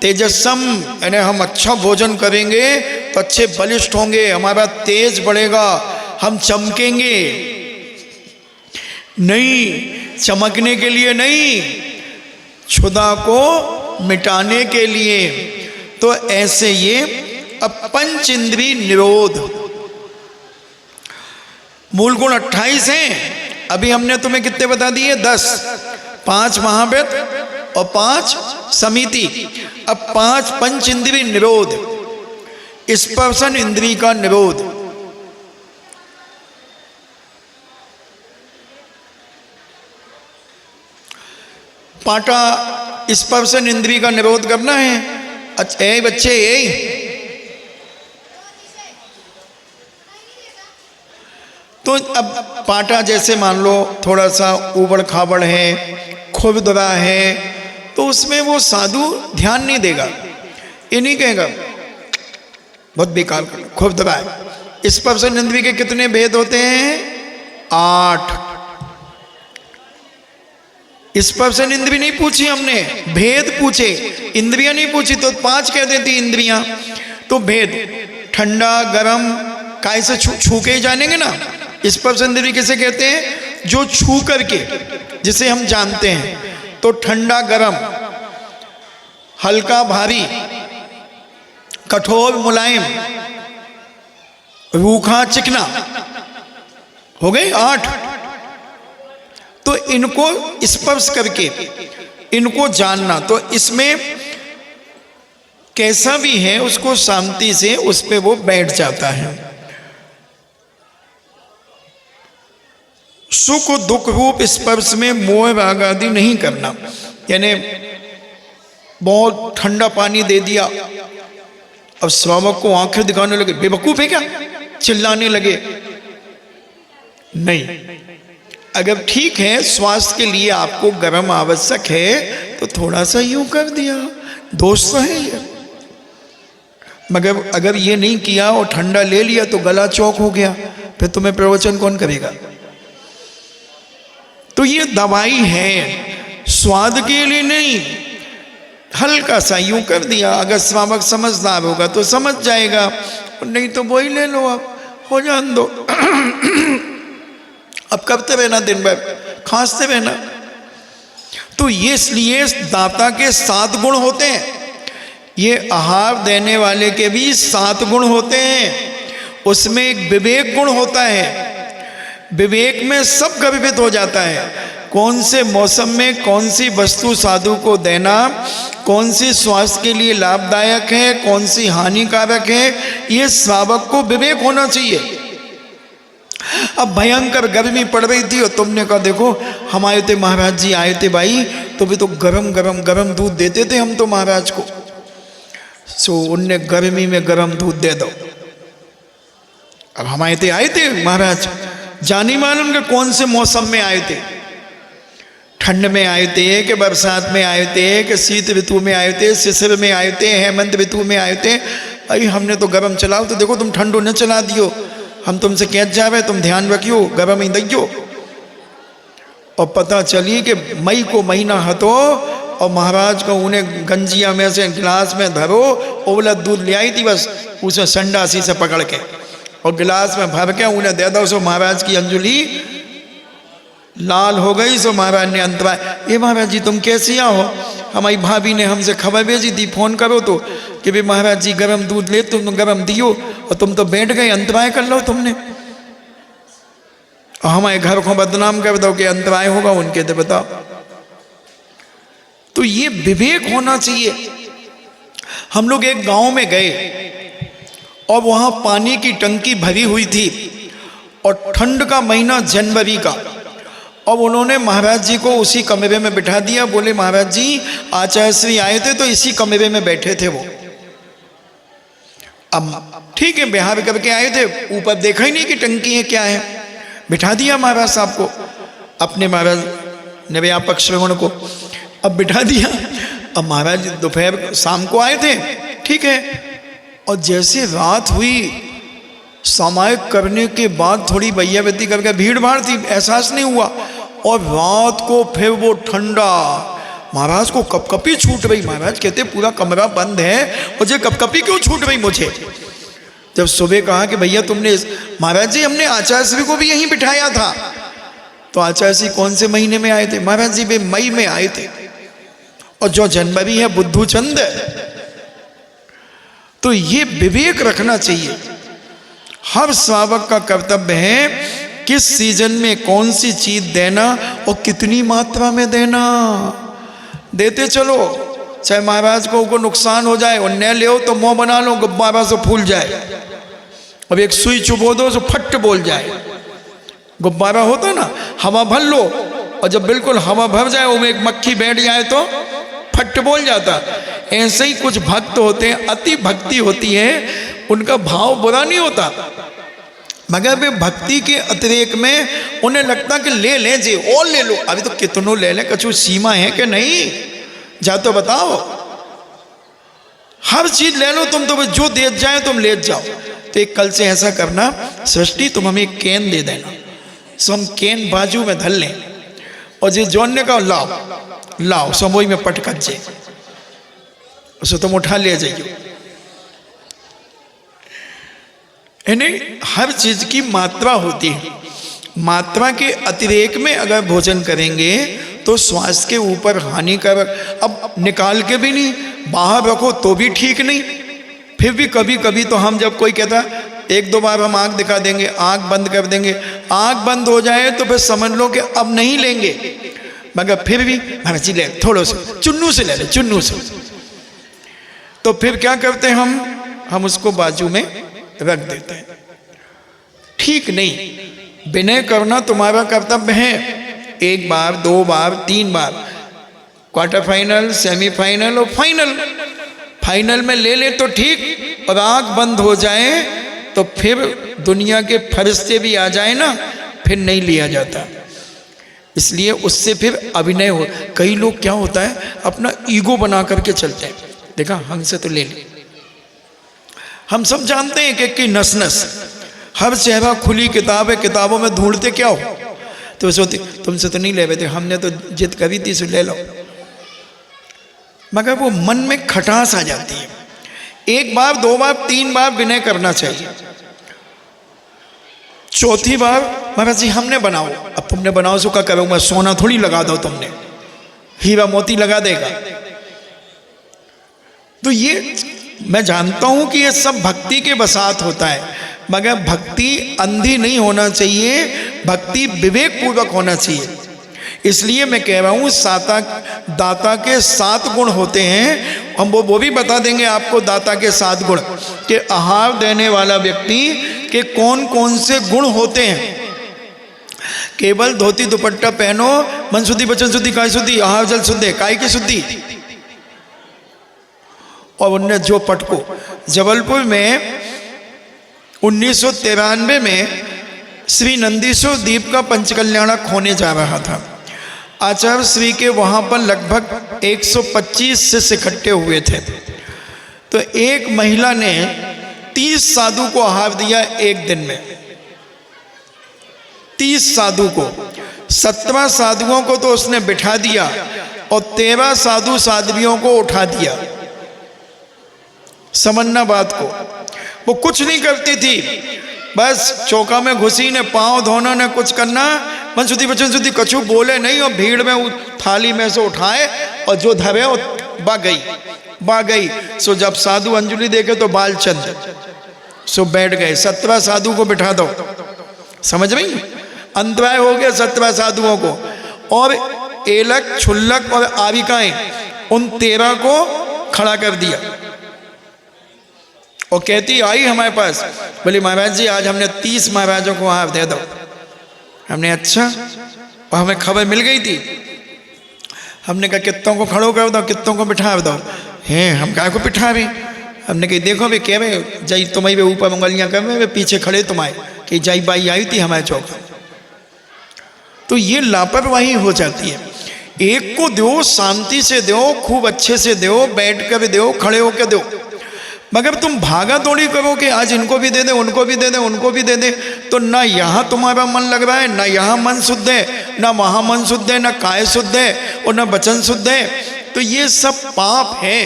तेजस्सम, यानी हम अच्छा भोजन करेंगे तो अच्छे बलिष्ठ होंगे, हमारा तेज बढ़ेगा, हम चमकेंगे। नहीं, चमकने के लिए नहीं, क्षुधा को मिटाने के लिए। तो ऐसे ये अब पंच इंद्रिय निरोध, मूल गुण 28 हैं। अभी हमने तुम्हें कितने बता दिए? 10। 5 महाव्रत और 5 समिति। अब 5 पंच इंद्रिय निरोध, स्पर्शन इंद्रिय का निरोध। पाटा स्पर्शन इंद्रिय का निरोध करना है। अच्छा ए बच्चे, यही तो अब पाटा जैसे मान लो थोड़ा सा ऊबड़ खाबड़ है, खुरदरा है, तो उसमें वो साधु ध्यान नहीं देगा, ये नहीं कहेगा बहुत बेकार कर, खुरदरा है। स्पर्शन इंद्रिय के कितने भेद होते हैं? 8। स्पर्शन इंद्रिय नहीं पूछी हमने, भेद पूछे, इंद्रियां नहीं पूछी, तो 5 कह देती इंद्रियां। तो भेद, ठंडा गरम काय से छू के ही जानेंगे ना। स्पर्श इंद्रिय किसे कहते हैं? जो छू करके, जिसे हम जानते हैं। तो ठंडा गरम, हल्का भारी, कठोर मुलायम, रूखा चिकना, हो गए 8। तो इनको स्पर्श करके इनको जानना, तो इसमें कैसा भी है उसको शांति से उस पे वो बैठ जाता है। सुख दुख रूप स्पर्श में मोह राग आदि नहीं करना, यानी बहुत ठंडा पानी दे दिया, अब श्रावक को आंखें दिखाने लगे, बेवकूफ है क्या, चिल्लाने लगे। नहीं, अगर ठीक है स्वास्थ्य के लिए आपको गर्म आवश्यक है तो थोड़ा सा यूं कर दिया, दोष तो है ये। मगर अगर ये नहीं किया और ठंडा ले लिया तो गला चौक हो गया, फिर तुम्हें प्रवचन कौन करेगा? तो ये दवाई है, स्वाद के लिए नहीं। हल्का सा यूं कर दिया, अगर श्रावक समझदार होगा तो समझ जाएगा, नहीं तो वही ले लो, आप हो जान दो। अब करते रहना, दिन भर खांसते रहना। तो ये इसलिए दाता के 7 गुण होते हैं, ये आहार देने वाले के भी 7 गुण होते हैं। उसमें एक विवेक गुण होता है, विवेक में सब गर्भित हो जाता है। कौन से मौसम में कौन सी वस्तु साधु को देना, कौन सी स्वास्थ्य के लिए लाभदायक है, कौन सी हानिकारक है, ये श्रावक को विवेक होना चाहिए। अब भयंकर गर्मी पड़ रही थी और तुमने कहा देखो हम आए थे, महाराज जी आए थे भाई, तो भी तो गरम दूध देते थे हम तो महाराज को। सो उनने गर्मी में गरम दूध दे दो। अब हम आए थे महाराज, जानी मालूम के कौन से मौसम में आए थे, ठंड में आए थे कि बरसात में आए थे कि शीत ऋतु में आए थे, शिशिर में आए थे, हेमंत ऋतु में आए थे। अरे हमने तो गरम चलाओ, तो देखो तुम ठंडो न चला दियो, हम तुमसे कह जावे, तुम ध्यान रखियो, गरम ही दियो। और पता चली कि मई को महीना हतो और महाराज को उन्हें गंजिया में से गिलास में धरो, ओवला दूध ले आई थी बस, उसे संडासी से पकड़ के और गिलास में भर के उन्हें दे दो। सो महाराज की अंजुली लाल हो गई। सो महाराज ने अंतराय, ये महाराज जी तुम कैसी हो? हमारी भाभी ने हमसे खबर भेजी थी, फोन करो तो कि भाई महाराज जी गरम दूध ले, तुम गरम दियो, और तुम तो बैठ गए, अंतराय कर लो तुमने, और हमारे घर को बदनाम कर दो कि अंतराय होगा उनके, तो बताओ। तो ये विवेक होना चाहिए। हम लोग एक गांव में गए और वहां पानी की टंकी भरी हुई थी और ठंड का महीना जनवरी का, और उन्होंने महाराज जी को उसी कमरे में बिठा दिया। बोले महाराज जी आचार्य श्री आए थे तो इसी कमरे में बैठे थे वो। अब ठीक है, बिहार करके आए थे, ऊपर देखा ही नहीं कि टंकी है क्या है, बिठा दिया महाराज साहब को, अपने महाराज नव्यापक श्रवण को, अब बिठा दिया। अब महाराज दोपहर शाम को आए थे, ठीक है, और जैसे रात हुई सामायिक करने के बाद थोड़ी भैयावती करके भीड़ भाड़ थी, एहसास नहीं हुआ। और रात को फिर वो ठंडा, महाराज को कपकपी छूट रही। महाराज कहते पूरा कमरा बंद है, मुझे कपकपी क्यों छूट रही मुझे। जब सुबह कहा कि भैया तुमने, महाराज जी हमने आचार्य श्री को भी यहीं बिठाया था। तो आचार्य श्री कौन से महीने में आए थे। महाराज जी वे मई में आए थे, और जो जनवरी है बुद्धू चंद। तो ये विवेक रखना चाहिए। हर श्रावक का कर्तव्य है किस सीजन में कौन सी चीज देना और कितनी मात्रा में देना। देते चलो, चाहे महाराज को नुकसान हो जाए, और न ले तो मुंह बना लो, गुब्बारा से फूल जाए। अब एक सुई चुबो दो तो फट बोल जाए। गुब्बारा होता ना, हवा भर लो, और जब बिल्कुल हवा भर जाए उसमें एक मक्खी बैठ जाए तो फट बोल जाता। ऐसे ही कुछ भक्त होते हैं, अति भक्ति होती है, उनका भाव बुरा नहीं होता, मगर वे भक्ति के अतिरेक में उन्हें लगता कि ले लें जी, और ले लो। अभी तो कितनों ले लें, कछु सीमा है कि नहीं, जा तो बताओ। हर चीज ले लो तुम, तो जो दे जाए तुम ले जाओ। तो एक कल से ऐसा करना, सृष्टि तुम हमें एक कैन दे देना, सो हम कैन बाजू में धर लें, और जो जॉन ने कहा लाओ लाओ, समोई में पटकत जे, उसे तुम उठा ले जाइए। यानी हर चीज की मात्रा होती है। मात्रा के अतिरेक में अगर भोजन करेंगे तो स्वास्थ्य के ऊपर हानिकारक। अब निकाल के भी नहीं, बाहर रखो तो भी ठीक नहीं। फिर भी कभी कभी तो हम, जब कोई कहता एक दो बार हम आँख दिखा देंगे, आँख बंद कर देंगे, आँख बंद हो जाए तो फिर समझ लो कि अब नहीं लेंगे, मगर फिर भी महाराज जी ले, थोड़ा से चुन्नू से ले ले, चुन्नू से। तो फिर क्या करते हैं हम उसको बाजू में रख देते हैं। ठीक नहीं, विनय करना तुम्हारा कर्तव्य है। एक बार, दो बार, तीन बार, क्वार्टर फाइनल, सेमीफाइनल और फाइनल। फाइनल में ले ले तो ठीक, और आँख बंद हो जाए तो फिर दुनिया के फरिश्ते भी आ जाए ना, फिर नहीं लिया जाता। इसलिए उससे फिर अभिनय हो। कई लोग क्या होता है, अपना ईगो बना करके चलते हैं, देखा हमसे तो ले ले। हम सब जानते हैं कि नस नस, हर चेहरा खुली किताब है, किताबों में ढूंढते क्या हो। तो सोचते तुमसे तो नहीं ले रहे थे, हमने तो जिद करी थी, सो ले लो। मगर वो मन में खटास आ जाती है। एक बार, दो बार, तीन बार विनय करना चाहिए। चौथी बार महाराज जी हमने बनाओ। अब तुमने बनाओ सो क्या करूँगा, सोना थोड़ी लगा दो, तुमने हीरा मोती लगा देगा। तो ये मैं जानता हूं कि ये सब भक्ति के बसात होता है, मगर भक्ति अंधी नहीं होना चाहिए, भक्ति विवेक पूर्वक होना चाहिए। इसलिए मैं कह रहा हूं दाता के 7 गुण होते हैं। हम वो भी बता देंगे आपको, दाता के 7 गुण, कि आहार देने वाला व्यक्ति के कौन कौन से गुण होते हैं। केवल धोती दुपट्टा पहनो, मन शुद्धि वचन शुद्धि काय शुद्धि, आहार जल शुद्धि, काय की शुद्धि, और उनने जो पटको। जबलपुर में 1993 में श्री नंदीश्वर द्वीप का पंचकल्याणक होने जा रहा था। आचार्य श्री के वहाँ पर लगभग 125 शिष्य इकट्ठे हुए थे। तो एक महिला ने 30 साधु को आहार दिया एक दिन में। 30 साधु को, 17 साधुओं को तो उसने बिठा दिया, और 13 साधु साध्वियों को उठा दिया। समझना बात को। वो कुछ नहीं करती थी, बस चौका में घुसी ने, पांव धोना ने, कुछ करना, मन शुद्धि वचन शुद्धि, कछु बोले नहीं, और भीड़ में थाली में से उठाए और जो धरे और बा गई। सो जब साधु अंजलि देखे तो बाल चंद, सो बैठ गए। 17 साधु को बिठा दो, समझ रही, अंतराय हो गया 17 साधुओं को। और एलक, छुल्लक और आविकाएं, उन 13 को खड़ा कर दिया। और कहती आई हमारे पास, बोली महाराज जी आज हमने 30 महाराजों को आहार दे दो। हमने अच्छा, और हमें खबर मिल गई थी। हमने कहा कितनों को खड़ो कर दो, कितनों को बिठा दो। हैं हम क्या को बिठा भी। हमने कही देखो भी कह रहे जय तुम्हारी वे ऊपर उंगलियां कर रहे, पीछे खड़े तुम्हारे, कि जय बाई आई थी हमारे चौक। तो ये लापरवाही हो जाती है। एक को दो, शांति से दो, खूब अच्छे से दो, बैठ कर दो, खड़े होकर दो। मगर तुम भागा दौड़ी करो कि आज इनको भी दे दे, उनको भी दे दे, उनको भी दे दे, तो ना यहाँ तुम्हारा मन लग रहा है, ना यहाँ मन शुद्ध है, ना वहाँ मन शुद्ध है, ना काय शुद्ध है और ना वचन शुद्ध है। तो ये सब पाप है।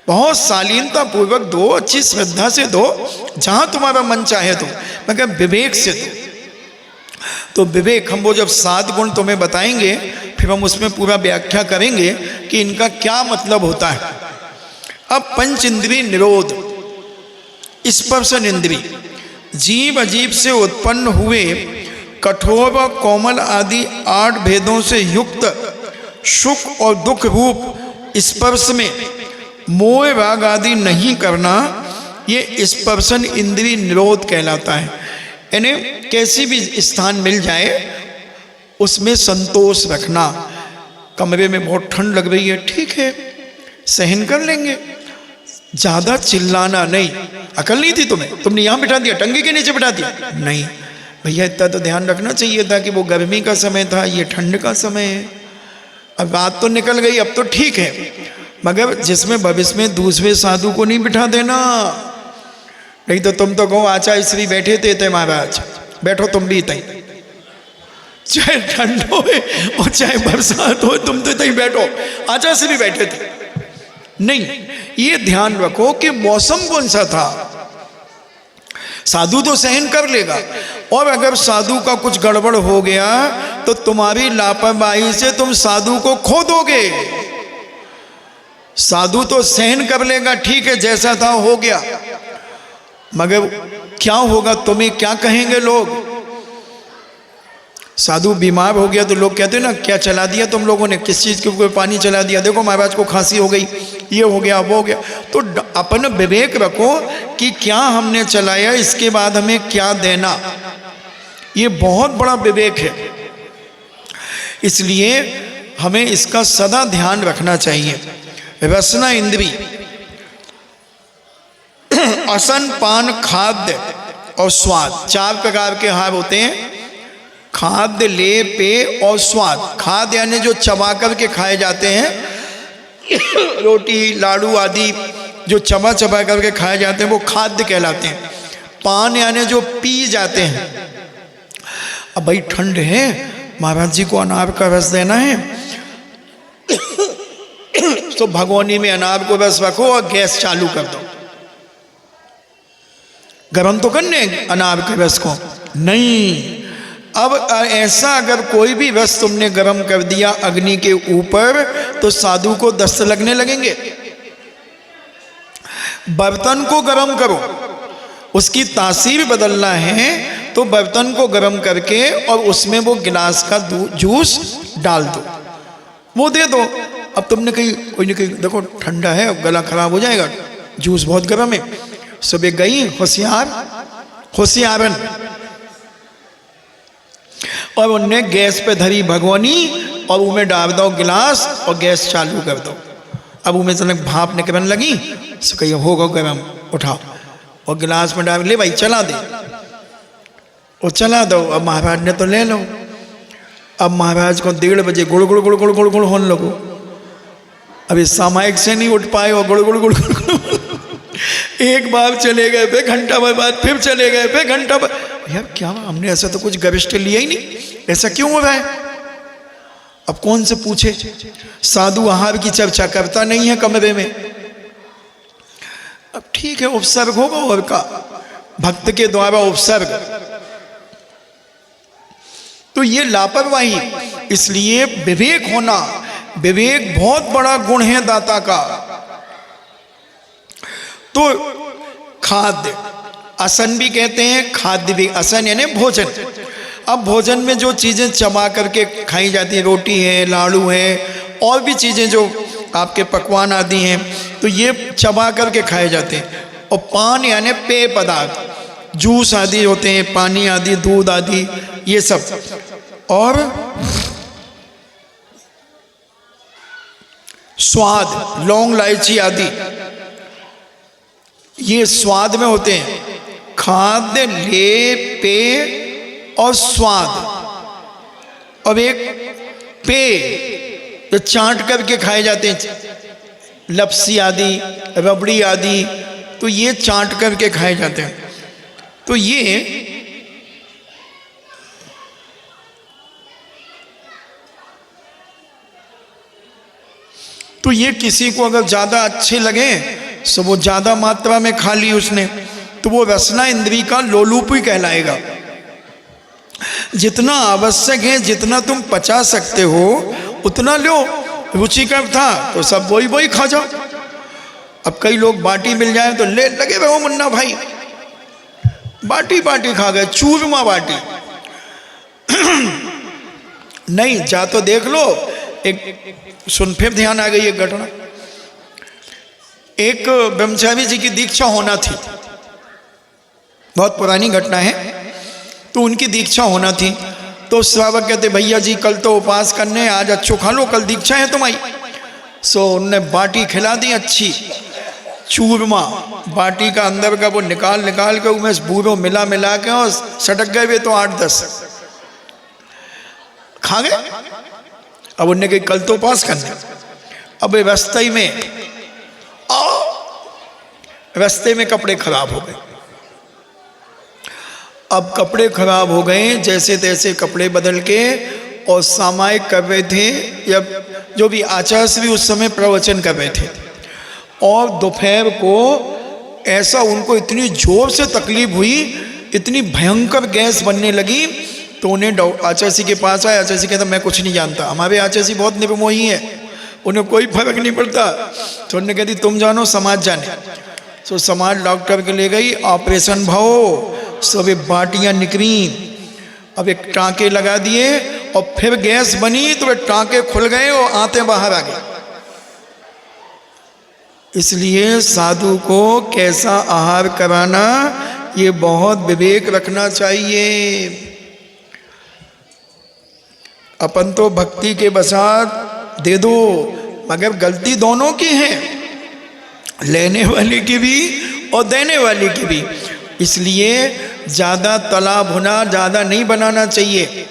बहुत शालीनता पूर्वक दो, अच्छी श्रद्धा से दो, जहाँ तुम्हारा मन चाहे तो, मगर विवेक से दो। तो विवेक, हम वो जब 7 गुण तुम्हें बताएंगे फिर हम उसमें पूरा व्याख्या करेंगे कि इनका क्या मतलब होता है। अब पंच इंद्रिय निरोध, स्पर्शन इंद्रिय, जीव अजीव से उत्पन्न हुए कठोर व कोमल आदि 8 भेदों से युक्त सुख और दुख रूप स्पर्श में मोह राग आदि नहीं करना, ये स्पर्शन इंद्रिय निरोध कहलाता है। यानी कैसी भी स्थान मिल जाए उसमें संतोष रखना। कमरे में बहुत ठंड लग रही है, ठीक है सहन कर लेंगे, ज़्यादा चिल्लाना नहीं। अकल नहीं थी तुम्हें, तुमने यहाँ बिठा दिया, टंगे के नीचे बिठा दिया, नहीं भैया इतना तो ध्यान रखना चाहिए था कि वो गर्मी का समय था, ये ठंड का समय है। अब बात तो निकल गई, अब तो ठीक है, मगर जिसमें भविष्य में दूसरे साधु को नहीं बिठा देना, नहीं तो तुम तो कहो आचार्य श्री बैठे थे महाराज, बैठो तुम भी तई, चाहे ठंड हो और चाहे बरसात हो, तुम तो तई बैठो, आचार्य श्री बैठे थे। नहीं, ये ध्यान रखो कि मौसम कौन सा था। साधु तो सहन कर लेगा, और अगर साधु का कुछ गड़बड़ हो गया तो तुम्हारी लापरवाही से तुम साधु को खो दोगे। साधु तो सहन कर लेगा, ठीक है जैसा था हो गया, मगर क्या होगा, तुम्हें क्या कहेंगे लोग। साधु बीमार हो गया तो लोग कहते हैं ना, क्या चला दिया तुम लोगों ने, किस चीज़ के ऊपर पानी चला दिया, देखो महाराज को खांसी हो गई, ये हो गया वो हो गया। तो अपन विवेक रखो कि क्या हमने चलाया, इसके बाद हमें क्या देना, ये बहुत बड़ा विवेक है। इसलिए हमें इसका सदा ध्यान रखना चाहिए। रसना इंद्री, असन पान खाद्य और स्वाद, 4 प्रकार के हार होते हैं, खाद्य, लेय, पेय और स्वाद। खाद्य यानी जो चबा कर के खाए जाते हैं, रोटी लाड़ू आदि जो चबा चबा करके खाए जाते हैं वो खाद्य कहलाते हैं। पान यानी जो पी जाते हैं। अब भाई ठंड है, महाराज जी को अनार का रस देना है, तो भगोनी में अनार को रस रखो और गैस चालू कर दो। गरम तो करने अनार के रस को नहीं। अब ऐसा अगर कोई भी रस तुमने गरम कर दिया अग्नि के ऊपर तो साधु को दस्त लगने लगेंगे। बर्तन को गरम करो, उसकी तासीर बदलना है तो बर्तन को गरम करके और उसमें वो गिलास का जूस डाल दो, वो दे दो। अब तुमने कहीं कोई नहीं, कहीं देखो ठंडा है गला खराब हो जाएगा, जूस बहुत गर्म है। सुबह गई होशियारन और उनने गैस पे धरी भगोनी और उनमें डाल दो गिलास और गैस चालू कर दो। अब उनमें से भाप निकलने लगी, सो कहिए होगा गरम, उठाओ और गिलास में डाल, ले भाई चला दे, और चला दो। अब महाराज ने तो ले लो। अब महाराज को 1:30 बजे गुड़ गुड़ गुड़ गुड़ गुड़ गुड़ होने लगो। अभी सामायिक से नहीं उठ पाए और गुड़ गुड़ गुड़ गुड़ एक बार चले गए, फिर घंटा भर बाद फिर चले गए, फिर घंटा भर। यार क्या हमने ऐसा तो कुछ गरिष्ठ लिया ही नहीं, ऐसा क्यों हो रहा है। अब कौन से पूछे, साधु आहार की चर्चा करता नहीं है कमरे में। अब ठीक है उपसर्ग होगा, और का भक्त के द्वारा उपसर्ग, तो ये लापरवाही। इसलिए विवेक होना, विवेक बहुत बड़ा गुण है दाता का। तो खाद्य, असन भी कहते हैं, खाद्य भी, असन यानी भोजन। अब भोजन में जो चीज़ें चबा करके खाई जाती हैं, रोटी है, लाड़ू है, और भी चीज़ें जो आपके पकवान आदि हैं, तो ये चबा करके खाए जाते हैं। और पान यानी पेय पदार्थ, जूस आदि होते हैं, पानी आदि, दूध आदि, ये सब। और स्वाद, लौंग इलायची आदि, ये स्वाद में होते हैं। खाद्य, लेय, पेय और स्वाद। और एक पेय जो चाट करके खाए जाते हैं, लपसी आदि, रबड़ी आदि, तो ये चाट करके खाए जाते हैं। तो ये किसी को अगर ज़्यादा अच्छे लगे तो वो ज़्यादा मात्रा में खा ली उसने, तो वो रसना इंद्री का लोलुप ही कहलाएगा। जितना आवश्यक है, जितना तुम पचा सकते हो उतना लो। रुचिकर था तो सब वही खा जाओ। अब कई लोग बाटी मिल जाए तो ले लगे रहो मुन्ना भाई, बाटी खा गए, चूरमा बाटी। नहीं, जा तो देख लो। एक सुन, फिर ध्यान आ गई एक घटना। एक ब्रह्मचारी जी की दीक्षा होना थी, बहुत पुरानी घटना है। तो उनकी दीक्षा होना थी, तो श्रावक कहते भैया जी कल तो उपवास करने, आज अच्छो खा लो, कल दीक्षा है तुम्हारी। सो उनने बाटी खिला दी, अच्छी चूरमा बाटी का अंदर का वो निकाल के उसमें बूरो मिला के और सटक गए वे तो 8-10 खा गए। अब उनने कही कल तो उपवास करने। अब रास्ते में कपड़े खराब हो गए। अब कपड़े खराब हो गए, जैसे तैसे कपड़े बदल के, और सामायिक कर रहे थे, या जो भी आचार्य श्री उस समय प्रवचन कर रहे थे। और दोपहर को ऐसा उनको इतनी जोर से तकलीफ हुई, इतनी भयंकर गैस बनने लगी, तो उन्हें आचार्य जी के पास आए। आचार्य जी कहता मैं कुछ नहीं जानता, हमारे आचार्य जी बहुत निर्मोही है, उन्हें कोई फर्क नहीं पड़ता। तो उन्होंने कहती तुम जानो, समाज जाने। तो समाज डॉक्टर के ले गई, ऑपरेशन भाओ, सब बाटियां निकली। अब एक टाँके लगा दिए, और फिर गैस बनी तो वे टाँके खुल गए और आते बाहर आ गए। इसलिए साधु को कैसा आहार कराना, ये बहुत विवेक रखना चाहिए। अपन तो भक्ति के बसात दे दो, मगर गलती दोनों की है, लेने वाले की भी और देने वाले की भी। इसलिए ज़्यादा तला भुना ज़्यादा नहीं बनाना चाहिए।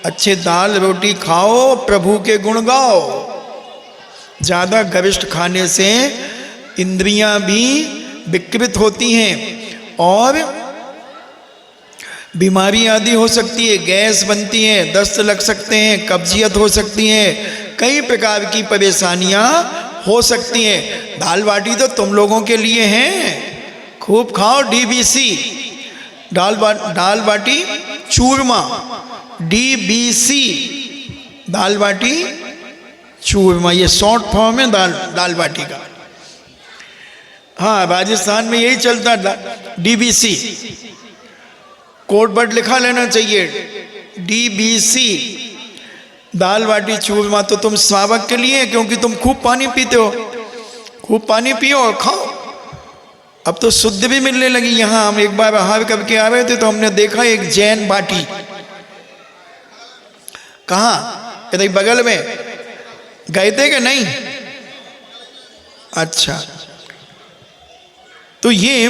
अच्छे दाल रोटी खाओ, प्रभु के गुण गाओ। ज़्यादा गरिष्ठ खाने से इंद्रियां भी विकृत होती हैं और बीमारी आदि हो सकती है, गैस बनती है, दस्त लग सकते हैं, कब्जियत हो सकती है, कई प्रकार की परेशानियां हो सकती हैं। दाल बाटी तो तुम लोगों के लिए हैं, खूब खाओ। DBC दाल बाटी चूरमा, DBC दाल बाटी चूरमा, ये शॉर्ट फॉर्म है दाल बाटी का। हाँ, राजस्थान में यही चलता, DBC कोड वर्ड लिखा लेना चाहिए, DBC दाल बाटी चूरमा। तो तुम श्रावक के लिए, क्योंकि तुम खूब पानी पीते हो, खूब पानी पियो और खाओ। अब तो शुद्ध भी मिलने लगी। यहाँ हम एक बार आहार करके आ रहे थे तो हमने देखा एक जैन बाटी। कहाँ? कहते बगल में। गए थे कि नहीं? अच्छा, तो ये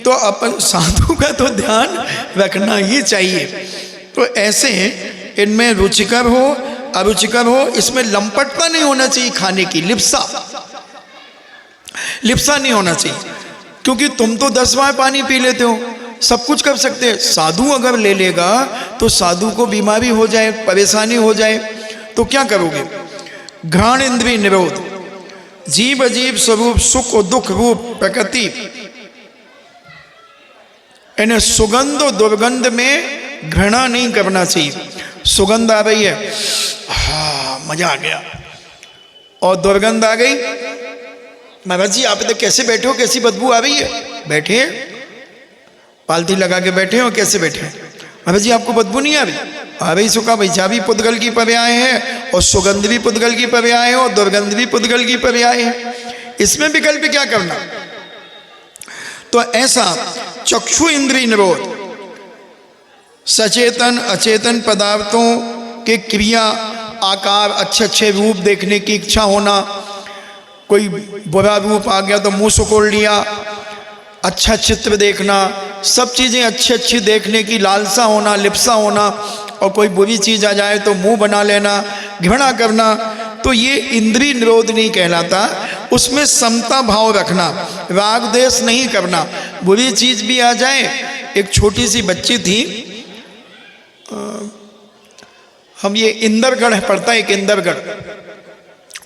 तो अपन साधु का तो ध्यान रखना ही चाहिए। तो ऐसे इनमें रुचिकर हो अरुचिकर हो, इसमें लंपटता नहीं होना चाहिए खाने की, लिप्सा नहीं होना चाहिए। क्योंकि तुम तो 10 बार पानी पी लेते हो, सब कुछ कर सकते हैं। साधु अगर ले लेगा तो साधु को बीमारी हो जाए, परेशानी हो जाए, तो क्या करोगे? घ्राण इंद्रिय निरोध, जीव अजीव स्वरूप सुख और दुख रूप प्रकृति, इन्हें सुगंध और दुर्गंध में घृणा नहीं करना चाहिए। सुगंध आ रही है, हाँ मजा आ गया, और दुर्गंध आ गई, महाराज जी आप इधर कैसे बैठे हो, कैसी बदबू आ रही है? बैठे पालती लगा के बैठे हो, कैसे बैठे? महाराज जी आपको बदबू नहीं आ रही? आ रही। सुखा भैया भी पुद्गल की पर्याय है, और सुगंध भी पुद्गल की पर्याय है, और दुर्गंध भी पुद्गल की पर्याय है। इसमें विकल्प क्या करना? तो ऐसा चक्षु इंद्रिय निरोध, सचेतन अचेतन पदार्थों के क्रिया आकार, अच्छे अच्छे रूप देखने की इच्छा होना, कोई बुरा रूप आ गया तो मुंह सुकोड़ लिया, अच्छा चित्र देखना, सब चीज़ें अच्छी अच्छी देखने की लालसा होना, लिप्सा होना, और कोई बुरी चीज़ आ जाए तो मुंह बना लेना, घृणा करना, तो ये इंद्रिय निरोध नहीं कहलाता। उसमें समता भाव रखना, राग द्वेष नहीं करना। बुरी चीज भी आ जाए, एक छोटी सी बच्ची थी, हम ये इंदरगढ़ पड़ता है एक इंदरगढ़,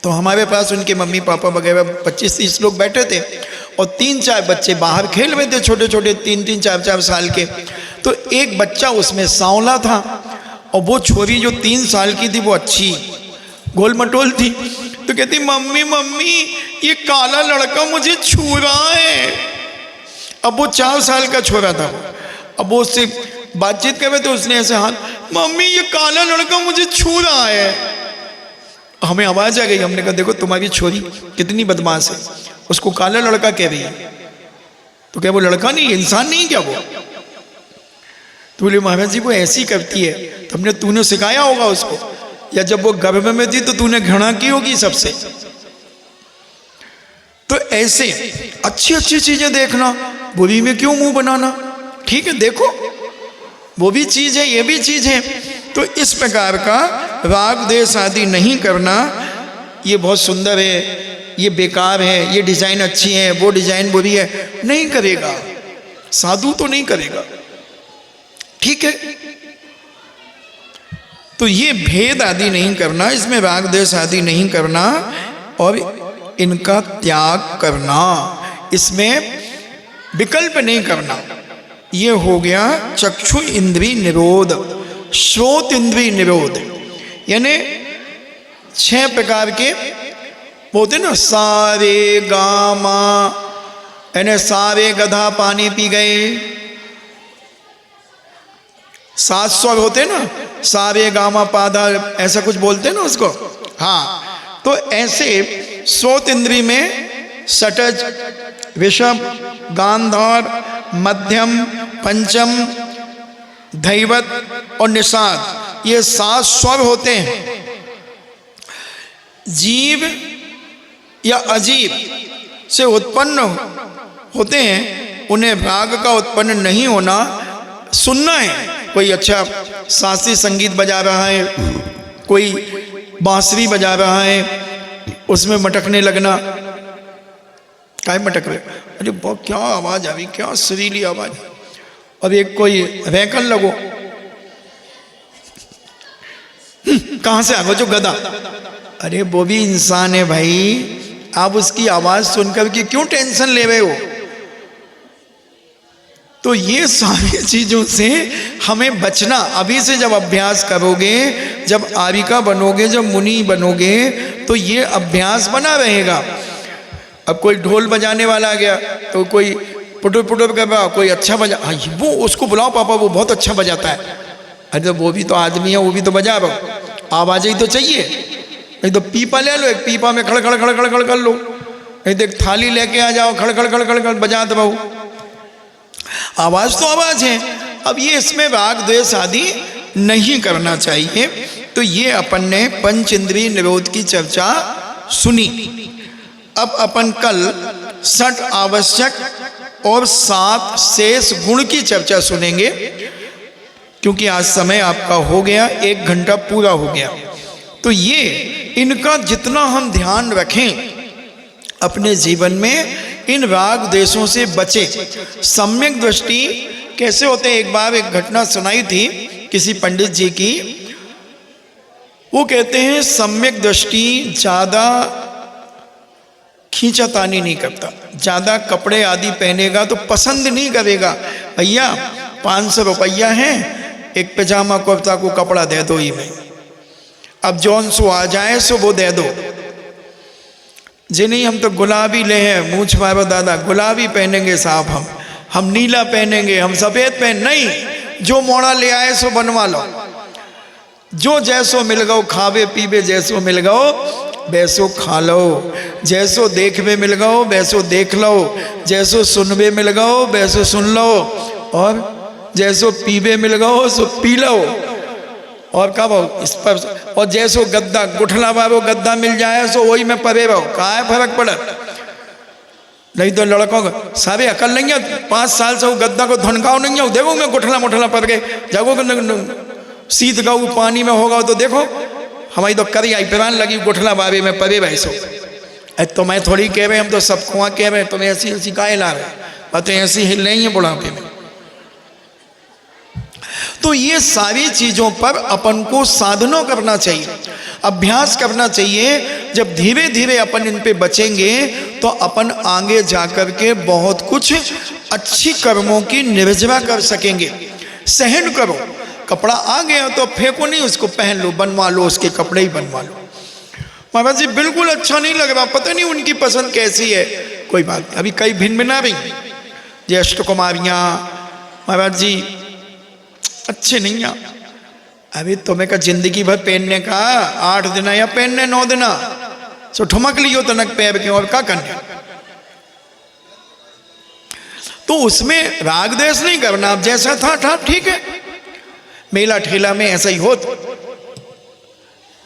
तो हमारे पास उनके मम्मी पापा वगैरह 25-30 लोग बैठे थे और 3-4 बच्चे बाहर खेल रहे थे, छोटे छोटे 3-3, 4-4 साल के। तो एक बच्चा उसमें सांवला था और वो छोरी जो 3 साल की थी वो अच्छी गोल मटोल थी। तो कहती मम्मी मम्मी ये काला लड़का मुझे छू रहा है। अब वो 4 साल का छोरा था, अब वो उससे बातचीत कर रहे तो उसने ऐसे हाथ, मम्मी ये काला लड़का मुझे छू रहा है। हमें आवाज आ गई, हमने कहा देखो तुम्हारी छोरी कितनी बदमाश है, उसको काला लड़का कह रही है। तो क्या वो लड़का नहीं, इंसान नहीं क्या वो? तो बोले महाराज जी वो ऐसी करती है। तो हमने, तूने सिखाया होगा उसको, या जब वो गर्भ में थी तो तूने घृणा की होगी सबसे। तो ऐसे अच्छी अच्छी चीजें देखना, बुरी में क्यों मुंह बनाना? ठीक है देखो, वो भी चीज है ये भी चीज है। तो इस प्रकार का राग द्वेष आदि नहीं करना, ये बहुत सुंदर है, ये बेकार है, ये डिजाइन अच्छी है, वो डिजाइन बुरी है, नहीं करेगा। साधु तो नहीं करेगा, ठीक है। तो ये भेद आदि नहीं करना, इसमें राग द्वेष आदि नहीं करना और इनका त्याग करना, इसमें विकल्प नहीं करना। ये हो गया चक्षु इंद्रिय निरोध, श्रोत इंद्रिय निरोध। यानी 6 प्रकार के बोलते ना, सारे गामा, यानी सारे गधा पानी पी गए, 7 स्वर होते ना, सारे गामा पाधा, ऐसा कुछ बोलते ना उसको। हाँ, तो ऐसे श्रोत इंद्रिय में सटज, ऋषभ, गांधार, मध्यम, पंचम, धैवत और निषाद, ये 7 स्वर होते हैं। जीव या अजीव से उत्पन्न होते हैं, उन्हें राग का उत्पन्न नहीं होना। सुनना है, कोई अच्छा शास्त्रीय संगीत बजा रहा है, कोई बांसुरी बजा रहा है, उसमें मटकने लगना। काय मटक रहे? अरे बहुत क्या आवाज आ रही, क्या सुरीली आवाज। अब एक कोई रैकन लगो, कहां से आ गो जो गधा? अरे वो भी इंसान है भाई, आप उसकी आवाज सुनकर के क्यों टेंशन ले रहे हो? तो ये सारी चीजों से हमें बचना। अभी से जब अभ्यास करोगे, जब आरिका बनोगे, जब मुनि बनोगे, तो ये अभ्यास बना रहेगा। अब कोई ढोल बजाने वाला आ गया तो कोई पुटुर पुटुर कर रहा, कोई अच्छा बजा, हाँ वो उसको बुलाओ पापा, वो बहुत अच्छा बजाता है। अरे तो वो भी तो आदमी है, वो भी तो बजा रहा, आवाज ही तो चाहिए। नहीं तो पीपा ले लो, एक पीपा में खड़ खड़ खड़ खड़ खड़ कर लो, नहीं तो एक थाली लेके आ जाओ, खड़ खड़ खड़ खड़ खड़ बजा दो, आवाज तो आवाज है। अब ये इसमें राग द्वेष आदि नहीं करना चाहिए। तो ये अपन ने पंच इंद्रिय निरोध की चर्चा सुनी। अब अपन कल 6 आवश्यक और 7 शेष गुण की चर्चा सुनेंगे, क्योंकि आज समय आपका हो गया, 1 घंटा पूरा हो गया। तो ये इनका जितना हम ध्यान रखें अपने जीवन में, इन राग द्वेषों से बचे। सम्यक दृष्टि कैसे होते हैं? एक बार एक घटना सुनाई थी किसी पंडित जी की। वो कहते हैं सम्यक दृष्टि ज्यादा खींचातानी नहीं करता, ज्यादा कपड़े आदि पहनेगा तो पसंद नहीं करेगा। भैया 500 रुपया है, एक पैजामा कुर्ता को कपड़ा दे दो ही में, अब जौन सो आ जाए सो वो दे दो। जी नहीं हम तो गुलाबी ले हैं, मूछ मारो दादा, गुलाबी पहनेंगे साहब, हम नीला पहनेंगे, हम सफेद पहन, नहीं, जो मोड़ा ले आए सो बनवा लो, जो जैसो मिल गो खावे पीवे, जैसो मिल गो वैसो खा लो, जैसो देखवे मिल गो वैसो देख लो, जैसो सुनवे मिल गो वैसो सुन लो, और जैसो पीवे मिल गो सो पी लो। और कब इस पर, और जैसो गद्दा गुठला बाबो गद्दा मिल जाए सो वही में परे रहो, कहाँ फर्क पड़ा? नहीं तो लड़कों को सारे अकल नहीं है, 5 साल से वो गद्दा को धनकाओ नहीं है, देखो मैं गुठला मुठला पर गए जागो सीध गाऊ पानी में होगा तो देखो हमारी तो करी आई पिरान लगी गुठला बाबे में परे भाई सो, तो मैं थोड़ी कह रहे, हम तो सबको वहाँ कह रहे, तुम ऐसी ऐसी काहे ला रहे, और तो ऐसी हिल रही है बुढ़ापे में। तो ये सारी चीजों पर अपन को साधना करना चाहिए, अभ्यास करना चाहिए। जब धीरे धीरे अपन इन पे बचेंगे तो अपन आगे जाकर के बहुत कुछ अच्छी कर्मों की निर्जरा कर सकेंगे। सहन करो, कपड़ा आ गया तो फेंको नहीं, उसको पहन लो, बनवा लो, उसके कपड़े ही बनवा लो। महाराज जी बिल्कुल अच्छा नहीं लग रहा, पता नहीं उनकी पसंद कैसी है, कोई बात नहीं। अभी कई भिन्न भिन्न आ रही ज्येष्ठ कुमारियाँ, महाराज जी अच्छे नहीं आ, अभी तुम्हें का जिंदगी भर पहनने का 8 दिन या पहनने 9 दिन, सो ठुमक लियो तनक पैर के, और क्या करने। तो उसमें राग देश नहीं करना, अब जैसा था ठीक है। मेला ठेला में ऐसा ही होता,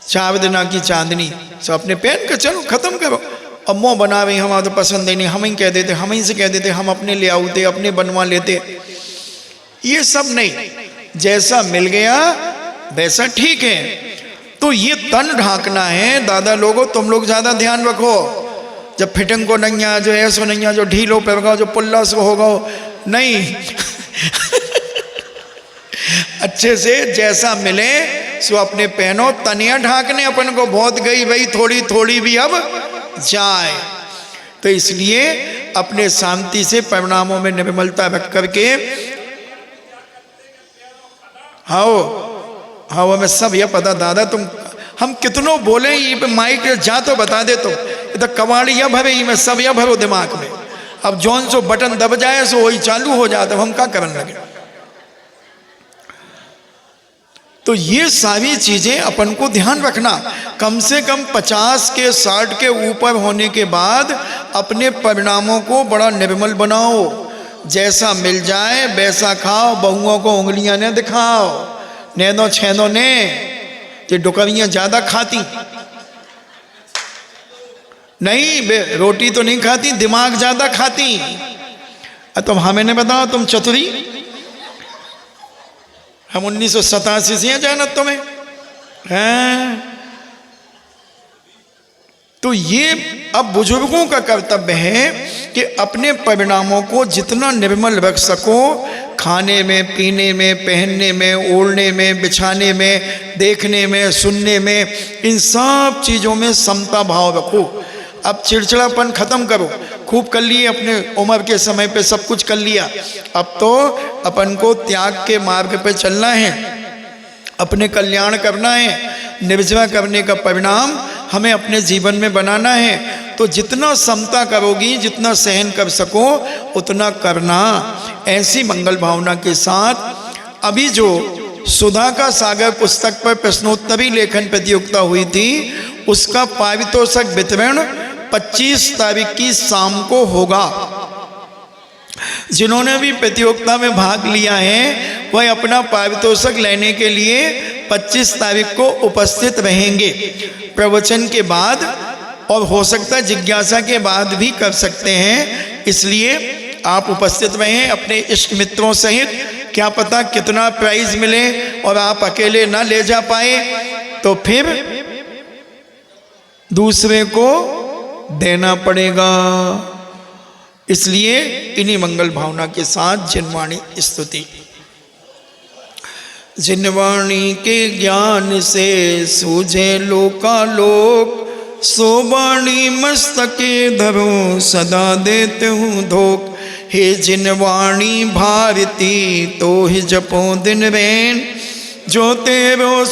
4 दिन की चांदनी, सो अपने पहन के चलो, खत्म करो। अब मोह बना रही, हमारा तो पसंद ही नहीं, हम ही कह देते, हम ही से कह देते, हम अपने ले आते, अपने बनवा लेते। ये सब नहीं, जैसा मिल गया वैसा ठीक है। तो ये तन ढांकना है। दादा लोगों तुम लोग ज्यादा ध्यान रखो, जब फिटिंग को नैया, जो ऐसो नैया, जो ढीलो पे जो पुल्ला से होगा नहीं अच्छे से जैसा मिले सो अपने पहनो। तनिया ढांकने अपन को बहुत गई भाई, थोड़ी थोड़ी भी अब जाए। तो इसलिए अपने शांति से परिणामों में निर्मलता रख करके, हाँ हाँ हमें सब यह पता दादा, तुम हम कितनों बोले ये माइक जा तो बता दे, तुम तो कवाड़ी या भरे में सब या भरो दिमाग में। अब जौन सो बटन दब जाए सो वही चालू हो जाता, हम क्या करने लगे। तो ये सारी चीजें अपन को ध्यान रखना। कम से कम 50 के 60 के ऊपर होने के बाद अपने परिणामों को बड़ा निर्मल बनाओ। जैसा मिल जाए वैसा खाओ, बहुओं को उंगलियां न दिखाओ, नैनो छेनो ने ये डुकरियां ज्यादा खाती नहीं, रोटी तो नहीं खाती, दिमाग ज्यादा खाती। तुम हमें नहीं बताओ, तुम चतुरी, हम 1987 से जानत तुम्हें हैं। तो ये अब बुजुर्गों का कर्तव्य है कि अपने परिणामों को जितना निर्मल रख सको, खाने में, पीने में, पहनने में, ओढ़ने में, बिछाने में, देखने में, सुनने में, इन सब चीज़ों में समता भाव रखो। अब चिड़चिड़ापन खत्म करो। खूब कर लिए अपने उम्र के समय पे, सब कुछ कर लिया, अब तो अपन को त्याग के मार्ग पे चलना है, अपने कल्याण करना है, निर्जरा करने का परिणाम हमें अपने जीवन में बनाना है। तो जितना समता करोगी, जितना सहन कर सको उतना करना। ऐसी मंगल भावना के साथ अभी जो सुधा का सागर पुस्तक पर प्रश्नोत्तरी लेखन प्रतियोगिता हुई थी, उसका पारितोषिक वितरण 25 तारीख की शाम को होगा। जिन्होंने भी प्रतियोगिता में भाग लिया है वह अपना पारितोषिक लेने के लिए 25 तारीख को उपस्थित रहेंगे। प्रवचन के बाद और हो सकता है जिज्ञासा के बाद भी कर सकते हैं, इसलिए आप उपस्थित रहें अपने इष्ट मित्रों सहित। क्या पता कितना प्राइज मिले और आप अकेले ना ले जा पाए तो फिर दूसरे को देना पड़ेगा। इसलिए इन्हीं मंगल भावना के साथ जिनवाणी स्तुति। जिनवाणी के ज्ञान से सूझे लोकालोक, सो वाणी मस्तके धरो सदा देते हूँ धोख। हे जिनवाणी भारती तो ही जपो दिन रैन, जो तेरो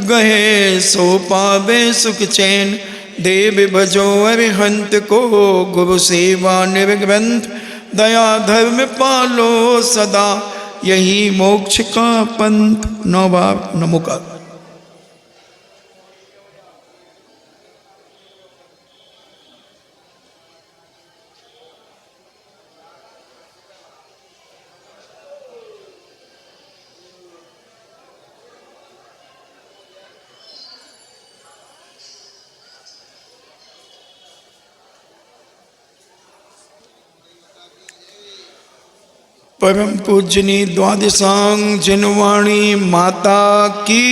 गहे सो पावे सुख चैन। देव भजो अरिहंत को गुरु सेवा निर्ग्रंथ, दया धर्म पालो सदा यही मोक्ष का पंथ। नौबार नमोकार। परम पूजनी द्वादशांग जिनवाणी माता की।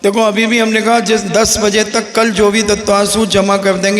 देखो अभी भी हमने कहा जिस 10 बजे तक कल जो भी तत्वांशु जमा कर देंगे